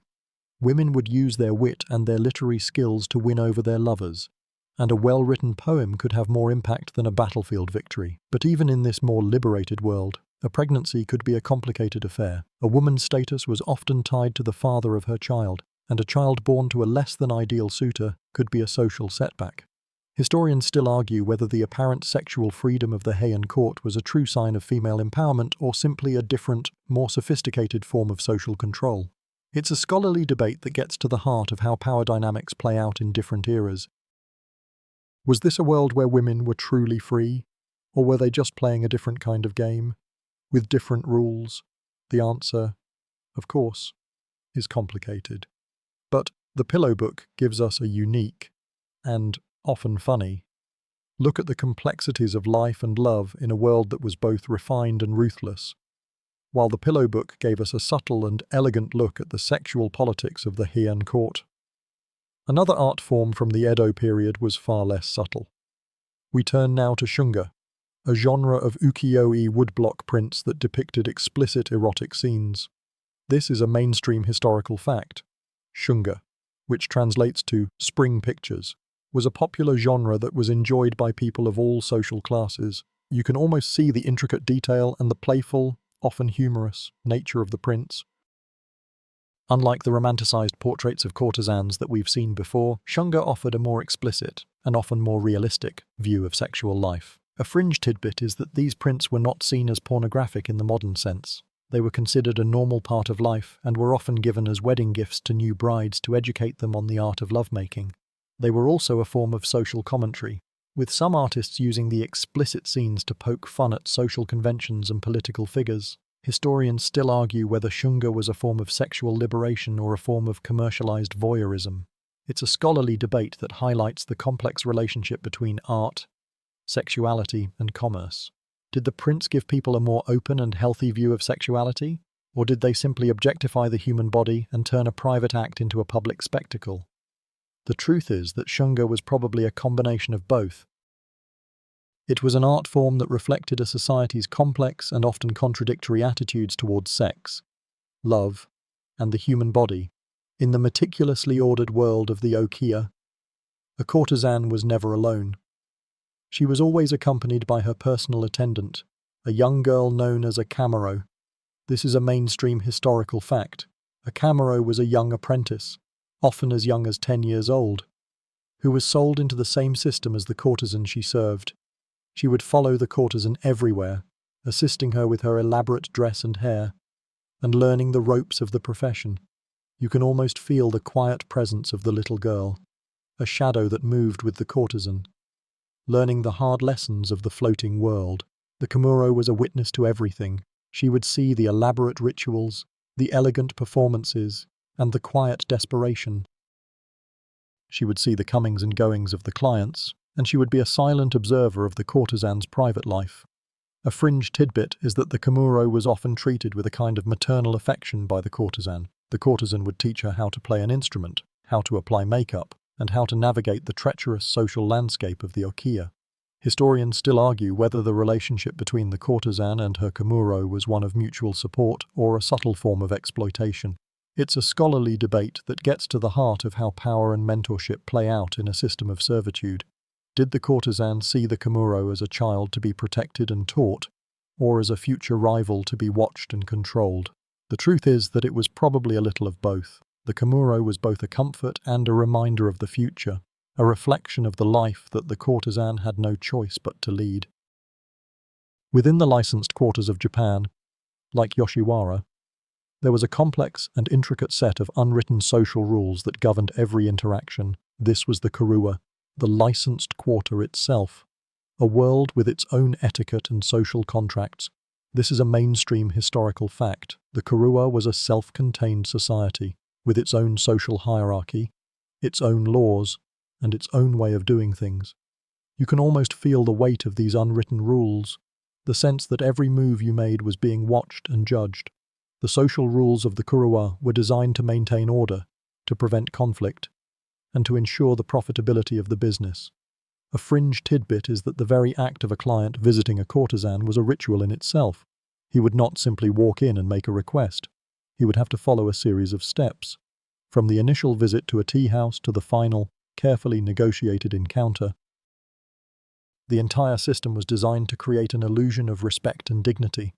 Women would use their wit and their literary skills to win over their lovers, and a well-written poem could have more impact than a battlefield victory. But even in this more liberated world, a pregnancy could be a complicated affair. A woman's status was often tied to the father of her child, and a child born to a less-than-ideal suitor could be a social setback. Historians still argue whether the apparent sexual freedom of the Heian court was a true sign of female empowerment or simply a different, more sophisticated form of social control. It's a scholarly debate that gets to the heart of how power dynamics play out in different eras. Was this a world where women were truly free, or were they just playing a different kind of game, with different rules? The answer, of course, is complicated. But The Pillow Book gives us a unique, and often funny, look at the complexities of life and love in a world that was both refined and ruthless, while The Pillow Book gave us a subtle and elegant look at the sexual politics of the Heian court. Another art form from the Edo period was far less subtle. We turn now to shunga, a genre of ukiyo-e woodblock prints that depicted explicit erotic scenes. This is a mainstream historical fact. Shunga, which translates to spring pictures, was a popular genre that was enjoyed by people of all social classes. You can almost see the intricate detail and the playful, often humorous, nature of the prints. Unlike the romanticized portraits of courtesans that we've seen before, shunga offered a more explicit, and often more realistic, view of sexual life. A fringe tidbit is that these prints were not seen as pornographic in the modern sense. They were considered a normal part of life and were often given as wedding gifts to new brides to educate them on the art of lovemaking. They were also a form of social commentary, with some artists using the explicit scenes to poke fun at social conventions and political figures. Historians still argue whether shunga was a form of sexual liberation or a form of commercialized voyeurism. It's a scholarly debate that highlights the complex relationship between art, sexuality, and commerce. Did the prints give people a more open and healthy view of sexuality? Or did they simply objectify the human body and turn a private act into a public spectacle? The truth is that shunga was probably a combination of both. It was an art form that reflected a society's complex and often contradictory attitudes towards sex, love, and the human body. In the meticulously ordered world of the okiya, a courtesan was never alone. She was always accompanied by her personal attendant, a young girl known as a camero. This is a mainstream historical fact. A camero was a young apprentice, often as young as 10 years old, who was sold into the same system as the courtesan she served. She would follow the courtesan everywhere, assisting her with her elaborate dress and hair, and learning the ropes of the profession. You can almost feel the quiet presence of the little girl, a shadow that moved with the courtesan, learning the hard lessons of the floating world. The Kamuro was a witness to everything. She would see the elaborate rituals, the elegant performances, and the quiet desperation. She would see the comings and goings of the clients, and she would be a silent observer of the courtesan's private life. A fringe tidbit is that the Kamuro was often treated with a kind of maternal affection by the courtesan. The courtesan would teach her how to play an instrument, how to apply makeup, and how to navigate the treacherous social landscape of the Okiya. Historians still argue whether the relationship between the courtesan and her Kamuro was one of mutual support or a subtle form of exploitation. It's a scholarly debate that gets to the heart of how power and mentorship play out in a system of servitude. Did the courtesan see the Kamuro as a child to be protected and taught, or as a future rival to be watched and controlled? The truth is that it was probably a little of both. The Kamuro was both a comfort and a reminder of the future, a reflection of the life that the courtesan had no choice but to lead. Within the licensed quarters of Japan, like Yoshiwara, there was a complex and intricate set of unwritten social rules that governed every interaction. This was the Kurua, the licensed quarter itself, a world with its own etiquette and social contracts. This is a mainstream historical fact. The Kurua was a self-contained society, with its own social hierarchy, its own laws, and its own way of doing things. You can almost feel the weight of these unwritten rules, the sense that every move you made was being watched and judged. The social rules of the Kurua were designed to maintain order, to prevent conflict, and to ensure the profitability of the business. A fringe tidbit is that the very act of a client visiting a courtesan was a ritual in itself. He would not simply walk in and make a request. He would have to follow a series of steps, from the initial visit to a tea house to the final, carefully negotiated encounter. The entire system was designed to create an illusion of respect and dignity.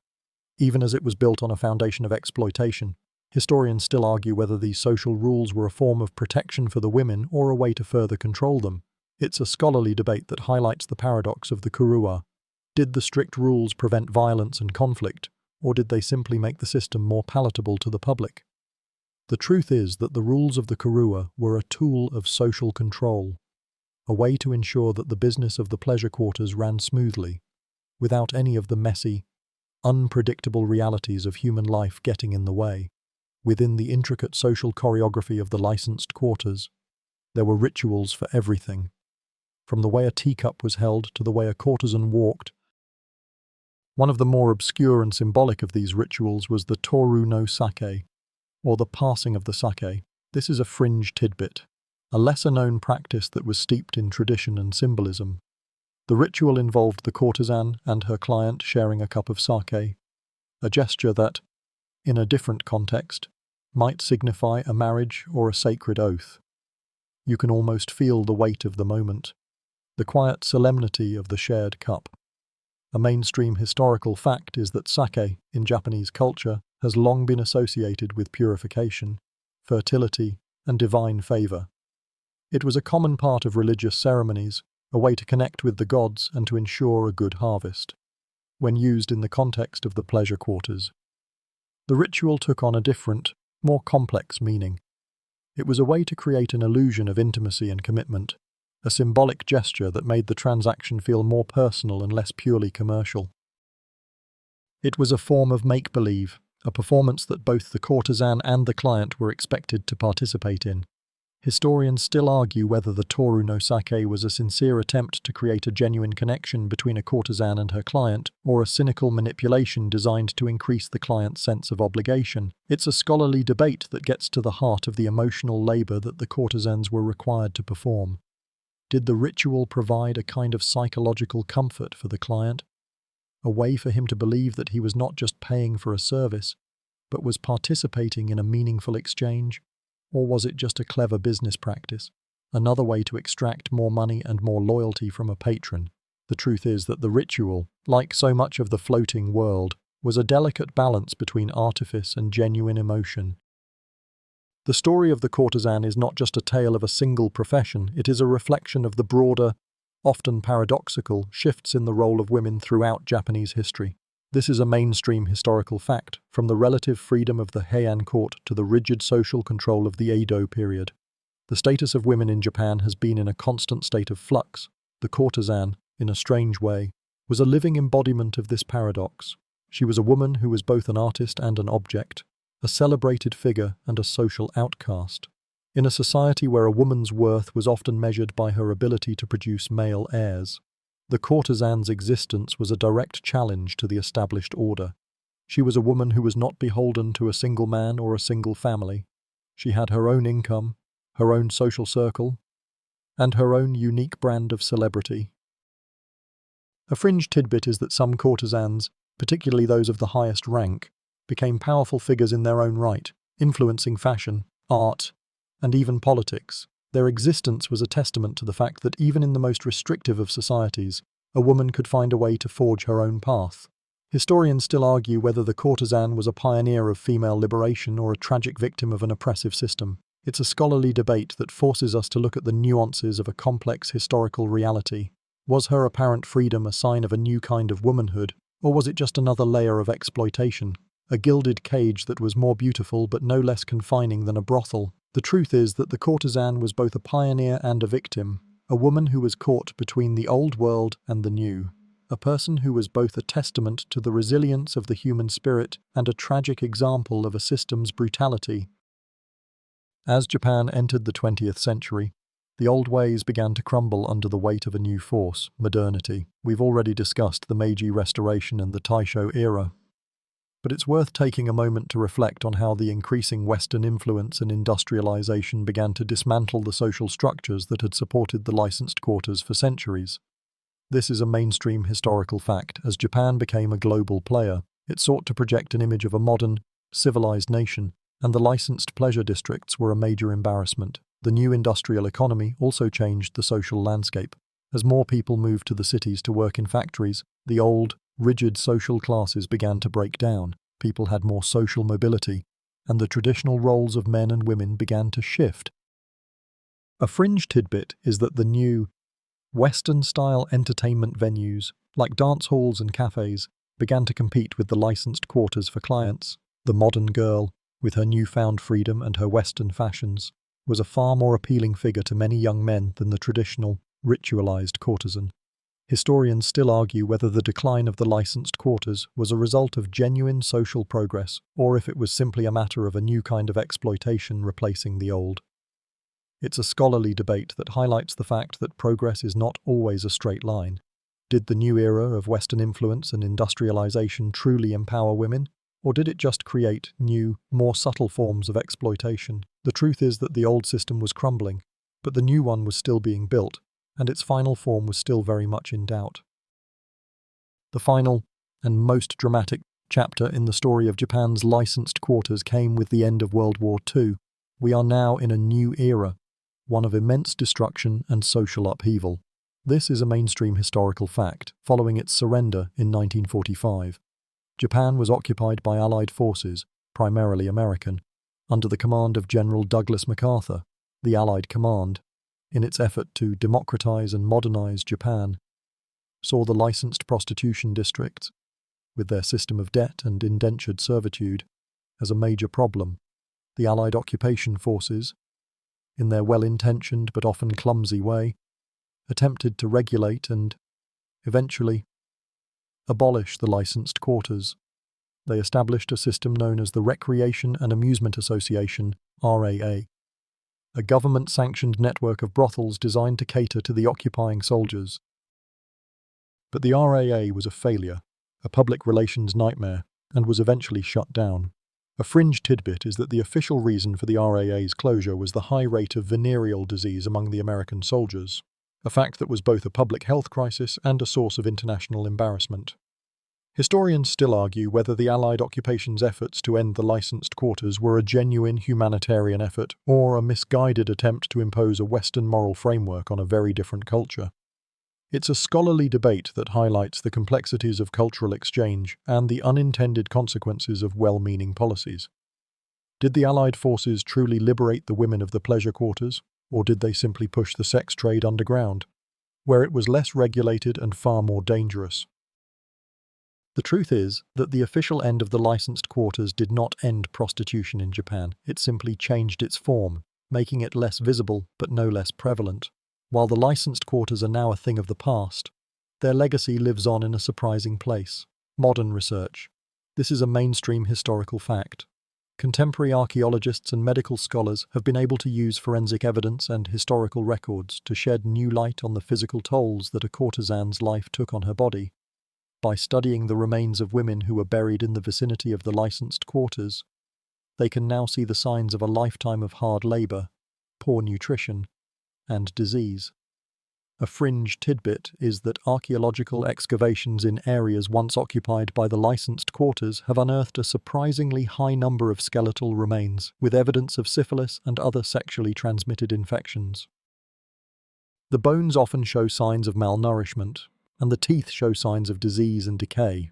Even as it was built on a foundation of exploitation, historians still argue whether these social rules were a form of protection for the women or a way to further control them. It's a scholarly debate that highlights the paradox of the Kurua. Did the strict rules prevent violence and conflict, or did they simply make the system more palatable to the public? The truth is that the rules of the Kurua were a tool of social control, a way to ensure that the business of the pleasure quarters ran smoothly, without any of the messy, unpredictable realities of human life getting in the way. Within the intricate social choreography of the licensed quarters, there were rituals for everything, from the way a teacup was held to the way a courtesan walked. One of the more obscure and symbolic of these rituals was the toru no sake, or the passing of the sake. This is a fringe tidbit, a lesser-known practice that was steeped in tradition and symbolism. The ritual involved the courtesan and her client sharing a cup of sake, a gesture that, in a different context, might signify a marriage or a sacred oath. You can almost feel the weight of the moment, the quiet solemnity of the shared cup. A mainstream historical fact is that sake, in Japanese culture, has long been associated with purification, fertility, and divine favor. It was a common part of religious ceremonies, a way to connect with the gods and to ensure a good harvest. When used in the context of the pleasure quarters, the ritual took on a different, more complex meaning. It was a way to create an illusion of intimacy and commitment, a symbolic gesture that made the transaction feel more personal and less purely commercial. It was a form of make-believe, a performance that both the courtesan and the client were expected to participate in. Historians still argue whether the toru no sake was a sincere attempt to create a genuine connection between a courtesan and her client, or a cynical manipulation designed to increase the client's sense of obligation. It's a scholarly debate that gets to the heart of the emotional labor that the courtesans were required to perform. Did the ritual provide a kind of psychological comfort for the client? A way for him to believe that he was not just paying for a service, but was participating in a meaningful exchange? Or was it just a clever business practice, another way to extract more money and more loyalty from a patron? The truth is that the ritual, like so much of the floating world, was a delicate balance between artifice and genuine emotion. The story of the courtesan is not just a tale of a single profession, it is a reflection of the broader, often paradoxical, shifts in the role of women throughout Japanese history. This is a mainstream historical fact, from the relative freedom of the Heian court to the rigid social control of the Edo period. The status of women in Japan has been in a constant state of flux. The courtesan, in a strange way, was a living embodiment of this paradox. She was a woman who was both an artist and an object, a celebrated figure and a social outcast. In a society where a woman's worth was often measured by her ability to produce male heirs, The courtesan's existence was a direct challenge to the established order. She was a woman who was not beholden to a single man or a single family. She had her own income, her own social circle, and her own unique brand of celebrity. A fringe tidbit is that some courtesans, particularly those of the highest rank, became powerful figures in their own right, influencing fashion, art, and even politics. Their existence was a testament to the fact that even in the most restrictive of societies, a woman could find a way to forge her own path. Historians still argue whether the courtesan was a pioneer of female liberation or a tragic victim of an oppressive system. It's a scholarly debate that forces us to look at the nuances of a complex historical reality. Was her apparent freedom a sign of a new kind of womanhood, or was it just another layer of exploitation? A gilded cage that was more beautiful but no less confining than a brothel. The truth is that the courtesan was both a pioneer and a victim, a woman who was caught between the old world and the new, a person who was both a testament to the resilience of the human spirit and a tragic example of a system's brutality. As Japan entered the 20th century, the old ways began to crumble under the weight of a new force, modernity. We've already discussed the Meiji Restoration and the Taisho era, but it's worth taking a moment to reflect on how the increasing Western influence and industrialization began to dismantle the social structures that had supported the licensed quarters for centuries. This is a mainstream historical fact. As Japan became a global player, it sought to project an image of a modern, civilized nation, and the licensed pleasure districts were a major embarrassment. The new industrial economy also changed the social landscape. As more people moved to the cities to work in factories, the old, rigid social classes began to break down. People had more social mobility, and the traditional roles of men and women began to shift. A fringe tidbit is that the new, Western-style entertainment venues, like dance halls and cafes, began to compete with the licensed quarters for clients. The modern girl, with her newfound freedom and her Western fashions, was a far more appealing figure to many young men than the traditional, ritualized courtesan. Historians still argue whether the decline of the licensed quarters was a result of genuine social progress or if it was simply a matter of a new kind of exploitation replacing the old. It's a scholarly debate that highlights the fact that progress is not always a straight line. Did the new era of Western influence and industrialization truly empower women? Or did it just create new, more subtle forms of exploitation? The truth is that the old system was crumbling, but the new one was still being built, and its final form was still very much in doubt. The final, and most dramatic, chapter in the story of Japan's licensed quarters came with the end of World War II. We are now in a new era, one of immense destruction and social upheaval. This is a mainstream historical fact, following its surrender in 1945. Japan was occupied by Allied forces, primarily American, under the command of General Douglas MacArthur. The Allied command, in its effort to democratize and modernize Japan, saw the licensed prostitution districts, with their system of debt and indentured servitude, as a major problem. The Allied occupation forces, in their well-intentioned but often clumsy way, attempted to regulate and, eventually, abolish the licensed quarters. They established a system known as the Recreation and Amusement Association, RAA, a government-sanctioned network of brothels designed to cater to the occupying soldiers. But the RAA was a failure, a public relations nightmare, and was eventually shut down. A fringe tidbit is that the official reason for the RAA's closure was the high rate of venereal disease among the American soldiers, a fact that was both a public health crisis and a source of international embarrassment. Historians still argue whether the Allied occupation's efforts to end the licensed quarters were a genuine humanitarian effort or a misguided attempt to impose a Western moral framework on a very different culture. It's a scholarly debate that highlights the complexities of cultural exchange and the unintended consequences of well-meaning policies. Did the Allied forces truly liberate the women of the pleasure quarters, or did they simply push the sex trade underground, where it was less regulated and far more dangerous? The truth is that the official end of the licensed quarters did not end prostitution in Japan. It simply changed its form, making it less visible but no less prevalent. While the licensed quarters are now a thing of the past, their legacy lives on in a surprising place: modern research. This is a mainstream historical fact. Contemporary archaeologists and medical scholars have been able to use forensic evidence and historical records to shed new light on the physical tolls that a courtesan's life took on her body. By studying the remains of women who were buried in the vicinity of the licensed quarters, they can now see the signs of a lifetime of hard labor, poor nutrition, and disease. A fringe tidbit is that archaeological excavations in areas once occupied by the licensed quarters have unearthed a surprisingly high number of skeletal remains, with evidence of syphilis and other sexually transmitted infections. The bones often show signs of malnourishment, and the teeth show signs of disease and decay.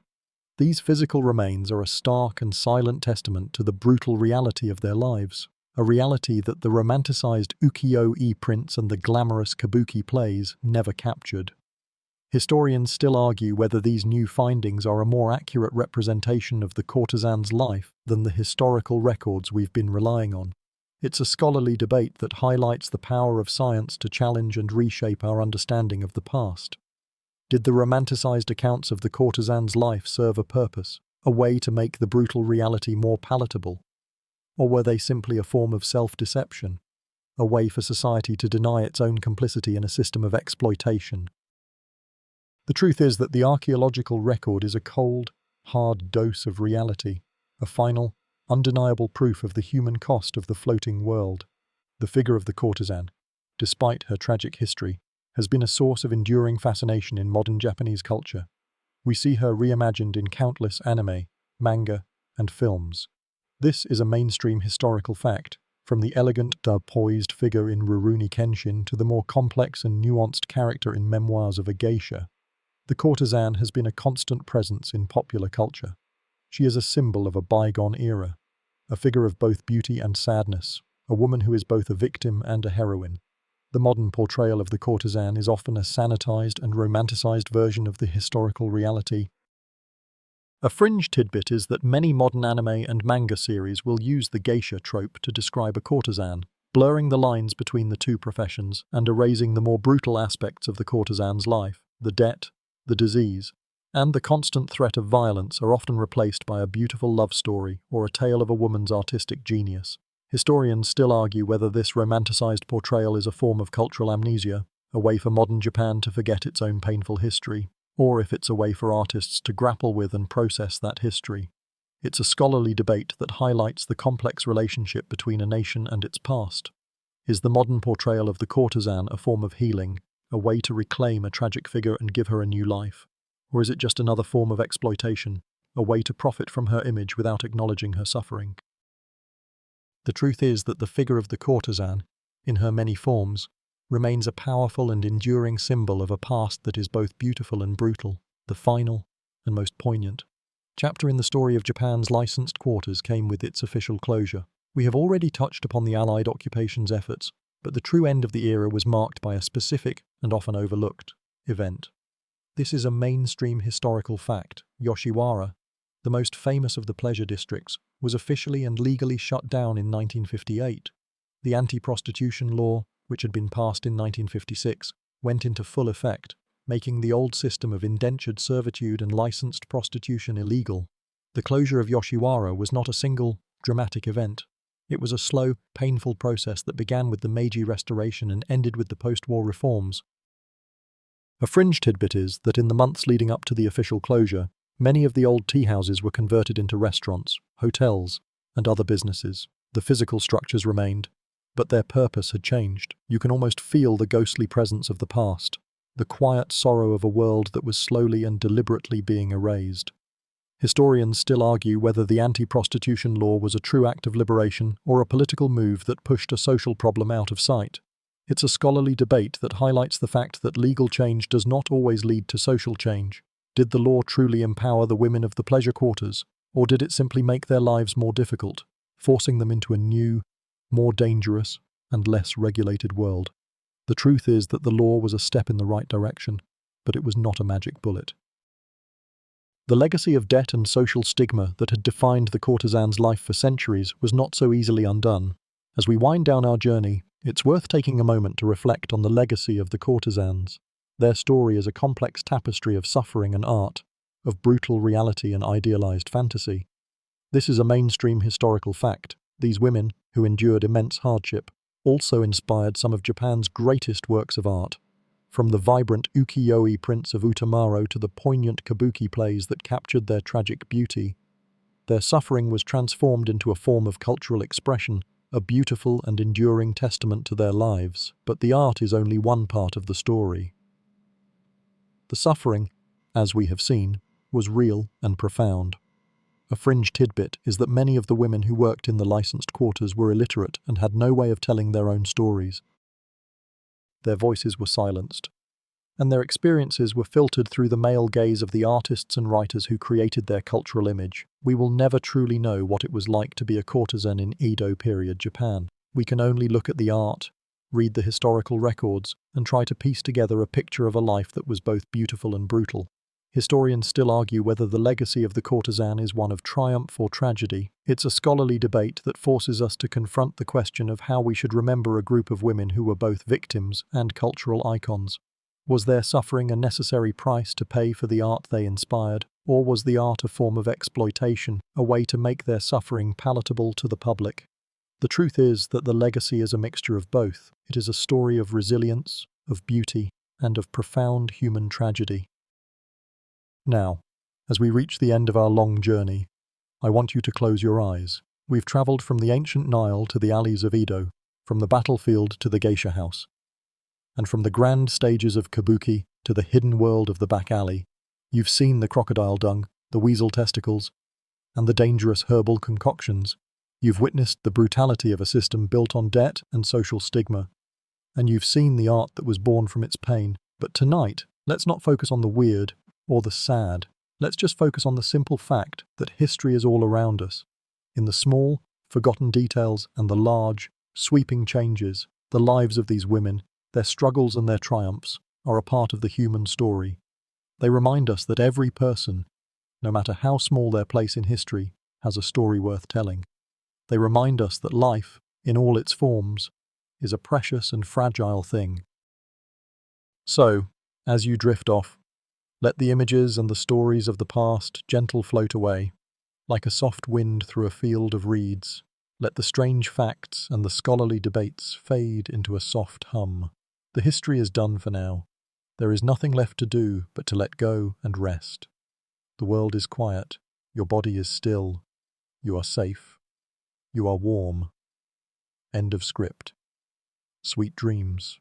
These physical remains are a stark and silent testament to the brutal reality of their lives, a reality that the romanticized ukiyo-e prints and the glamorous kabuki plays never captured. Historians still argue whether these new findings are a more accurate representation of the courtesan's life than the historical records we've been relying on. It's a scholarly debate that highlights the power of science to challenge and reshape our understanding of the past. Did the romanticized accounts of the courtesan's life serve a purpose, a way to make the brutal reality more palatable? Or were they simply a form of self-deception, a way for society to deny its own complicity in a system of exploitation? The truth is that the archaeological record is a cold, hard dose of reality, a final, undeniable proof of the human cost of the floating world. The figure of the courtesan, despite her tragic history, has been a source of enduring fascination in modern Japanese culture. We see her reimagined in countless anime, manga, and films. This is a mainstream historical fact, from the elegant, poised figure in Rurouni Kenshin to the more complex and nuanced character in Memoirs of a Geisha. The courtesan has been a constant presence in popular culture. She is a symbol of a bygone era, a figure of both beauty and sadness, a woman who is both a victim and a heroine. The modern portrayal of the courtesan is often a sanitized and romanticized version of the historical reality. A fringe tidbit is that many modern anime and manga series will use the geisha trope to describe a courtesan, blurring the lines between the two professions and erasing the more brutal aspects of the courtesan's life. The debt, the disease, and the constant threat of violence are often replaced by a beautiful love story or a tale of a woman's artistic genius. Historians still argue whether this romanticized portrayal is a form of cultural amnesia, a way for modern Japan to forget its own painful history, or if it's a way for artists to grapple with and process that history. It's a scholarly debate that highlights the complex relationship between a nation and its past. Is the modern portrayal of the courtesan a form of healing, a way to reclaim a tragic figure and give her a new life? Or is it just another form of exploitation, a way to profit from her image without acknowledging her suffering? The truth is that the figure of the courtesan, in her many forms, remains a powerful and enduring symbol of a past that is both beautiful and brutal, the final and most poignant chapter in the story of Japan's licensed quarters came with its official closure. We have already touched upon the Allied occupation's efforts, but the true end of the era was marked by a specific and often overlooked event. This is a mainstream historical fact. Yoshiwara, the most famous of the pleasure districts, was officially and legally shut down in 1958. The anti-prostitution law, which had been passed in 1956, went into full effect, making the old system of indentured servitude and licensed prostitution illegal. The closure of Yoshiwara was not a single, dramatic event. It was a slow, painful process that began with the Meiji Restoration and ended with the post-war reforms. A fringe tidbit is that in the months leading up to the official closure, many of the old tea houses were converted into restaurants, hotels, and other businesses. The physical structures remained, but their purpose had changed. You can almost feel the ghostly presence of the past, the quiet sorrow of a world that was slowly and deliberately being erased. Historians still argue whether the anti-prostitution law was a true act of liberation or a political move that pushed a social problem out of sight. It's a scholarly debate that highlights the fact that legal change does not always lead to social change. Did the law truly empower the women of the pleasure quarters, or did it simply make their lives more difficult, forcing them into a new, more dangerous, and less regulated world? The truth is that the law was a step in the right direction, but it was not a magic bullet. The legacy of debt and social stigma that had defined the courtesan's life for centuries was not so easily undone. As we wind down our journey, it's worth taking a moment to reflect on the legacy of the courtesans. Their story is a complex tapestry of suffering and art, of brutal reality and idealized fantasy. This is a mainstream historical fact. These women, who endured immense hardship, also inspired some of Japan's greatest works of art. From the vibrant ukiyo-e prints of Utamaro to the poignant kabuki plays that captured their tragic beauty, their suffering was transformed into a form of cultural expression, a beautiful and enduring testament to their lives. But the art is only one part of the story. The suffering, as we have seen, was real and profound. A fringe tidbit is that many of the women who worked in the licensed quarters were illiterate and had no way of telling their own stories. Their voices were silenced, and their experiences were filtered through the male gaze of the artists and writers who created their cultural image. We will never truly know what it was like to be a courtesan in Edo period Japan. We can only look at the art, read the historical records, and try to piece together a picture of a life that was both beautiful and brutal. Historians still argue whether the legacy of the courtesan is one of triumph or tragedy. It's a scholarly debate that forces us to confront the question of how we should remember a group of women who were both victims and cultural icons. Was their suffering a necessary price to pay for the art they inspired, or was the art a form of exploitation, a way to make their suffering palatable to the public? The truth is that the legacy is a mixture of both. It is a story of resilience, of beauty, and of profound human tragedy. Now, as we reach the end of our long journey, I want you to close your eyes. We've traveled from the ancient Nile to the alleys of Edo, from the battlefield to the geisha house, and from the grand stages of kabuki to the hidden world of the back alley. You've seen the crocodile dung, the weasel testicles, and the dangerous herbal concoctions. You've witnessed the brutality of a system built on debt and social stigma, and you've seen the art that was born from its pain. But tonight, let's not focus on the weird or the sad. Let's just focus on the simple fact that history is all around us. In the small, forgotten details and the large, sweeping changes, the lives of these women, their struggles and their triumphs, are a part of the human story. They remind us that every person, no matter how small their place in history, has a story worth telling. They remind us that life, in all its forms, is a precious and fragile thing. So, as you drift off, let the images and the stories of the past gently float away, like a soft wind through a field of reeds. Let the strange facts and the scholarly debates fade into a soft hum. The history is done for now. There is nothing left to do but to let go and rest. The world is quiet. Your body is still. You are safe. You are warm. End of script. Sweet dreams.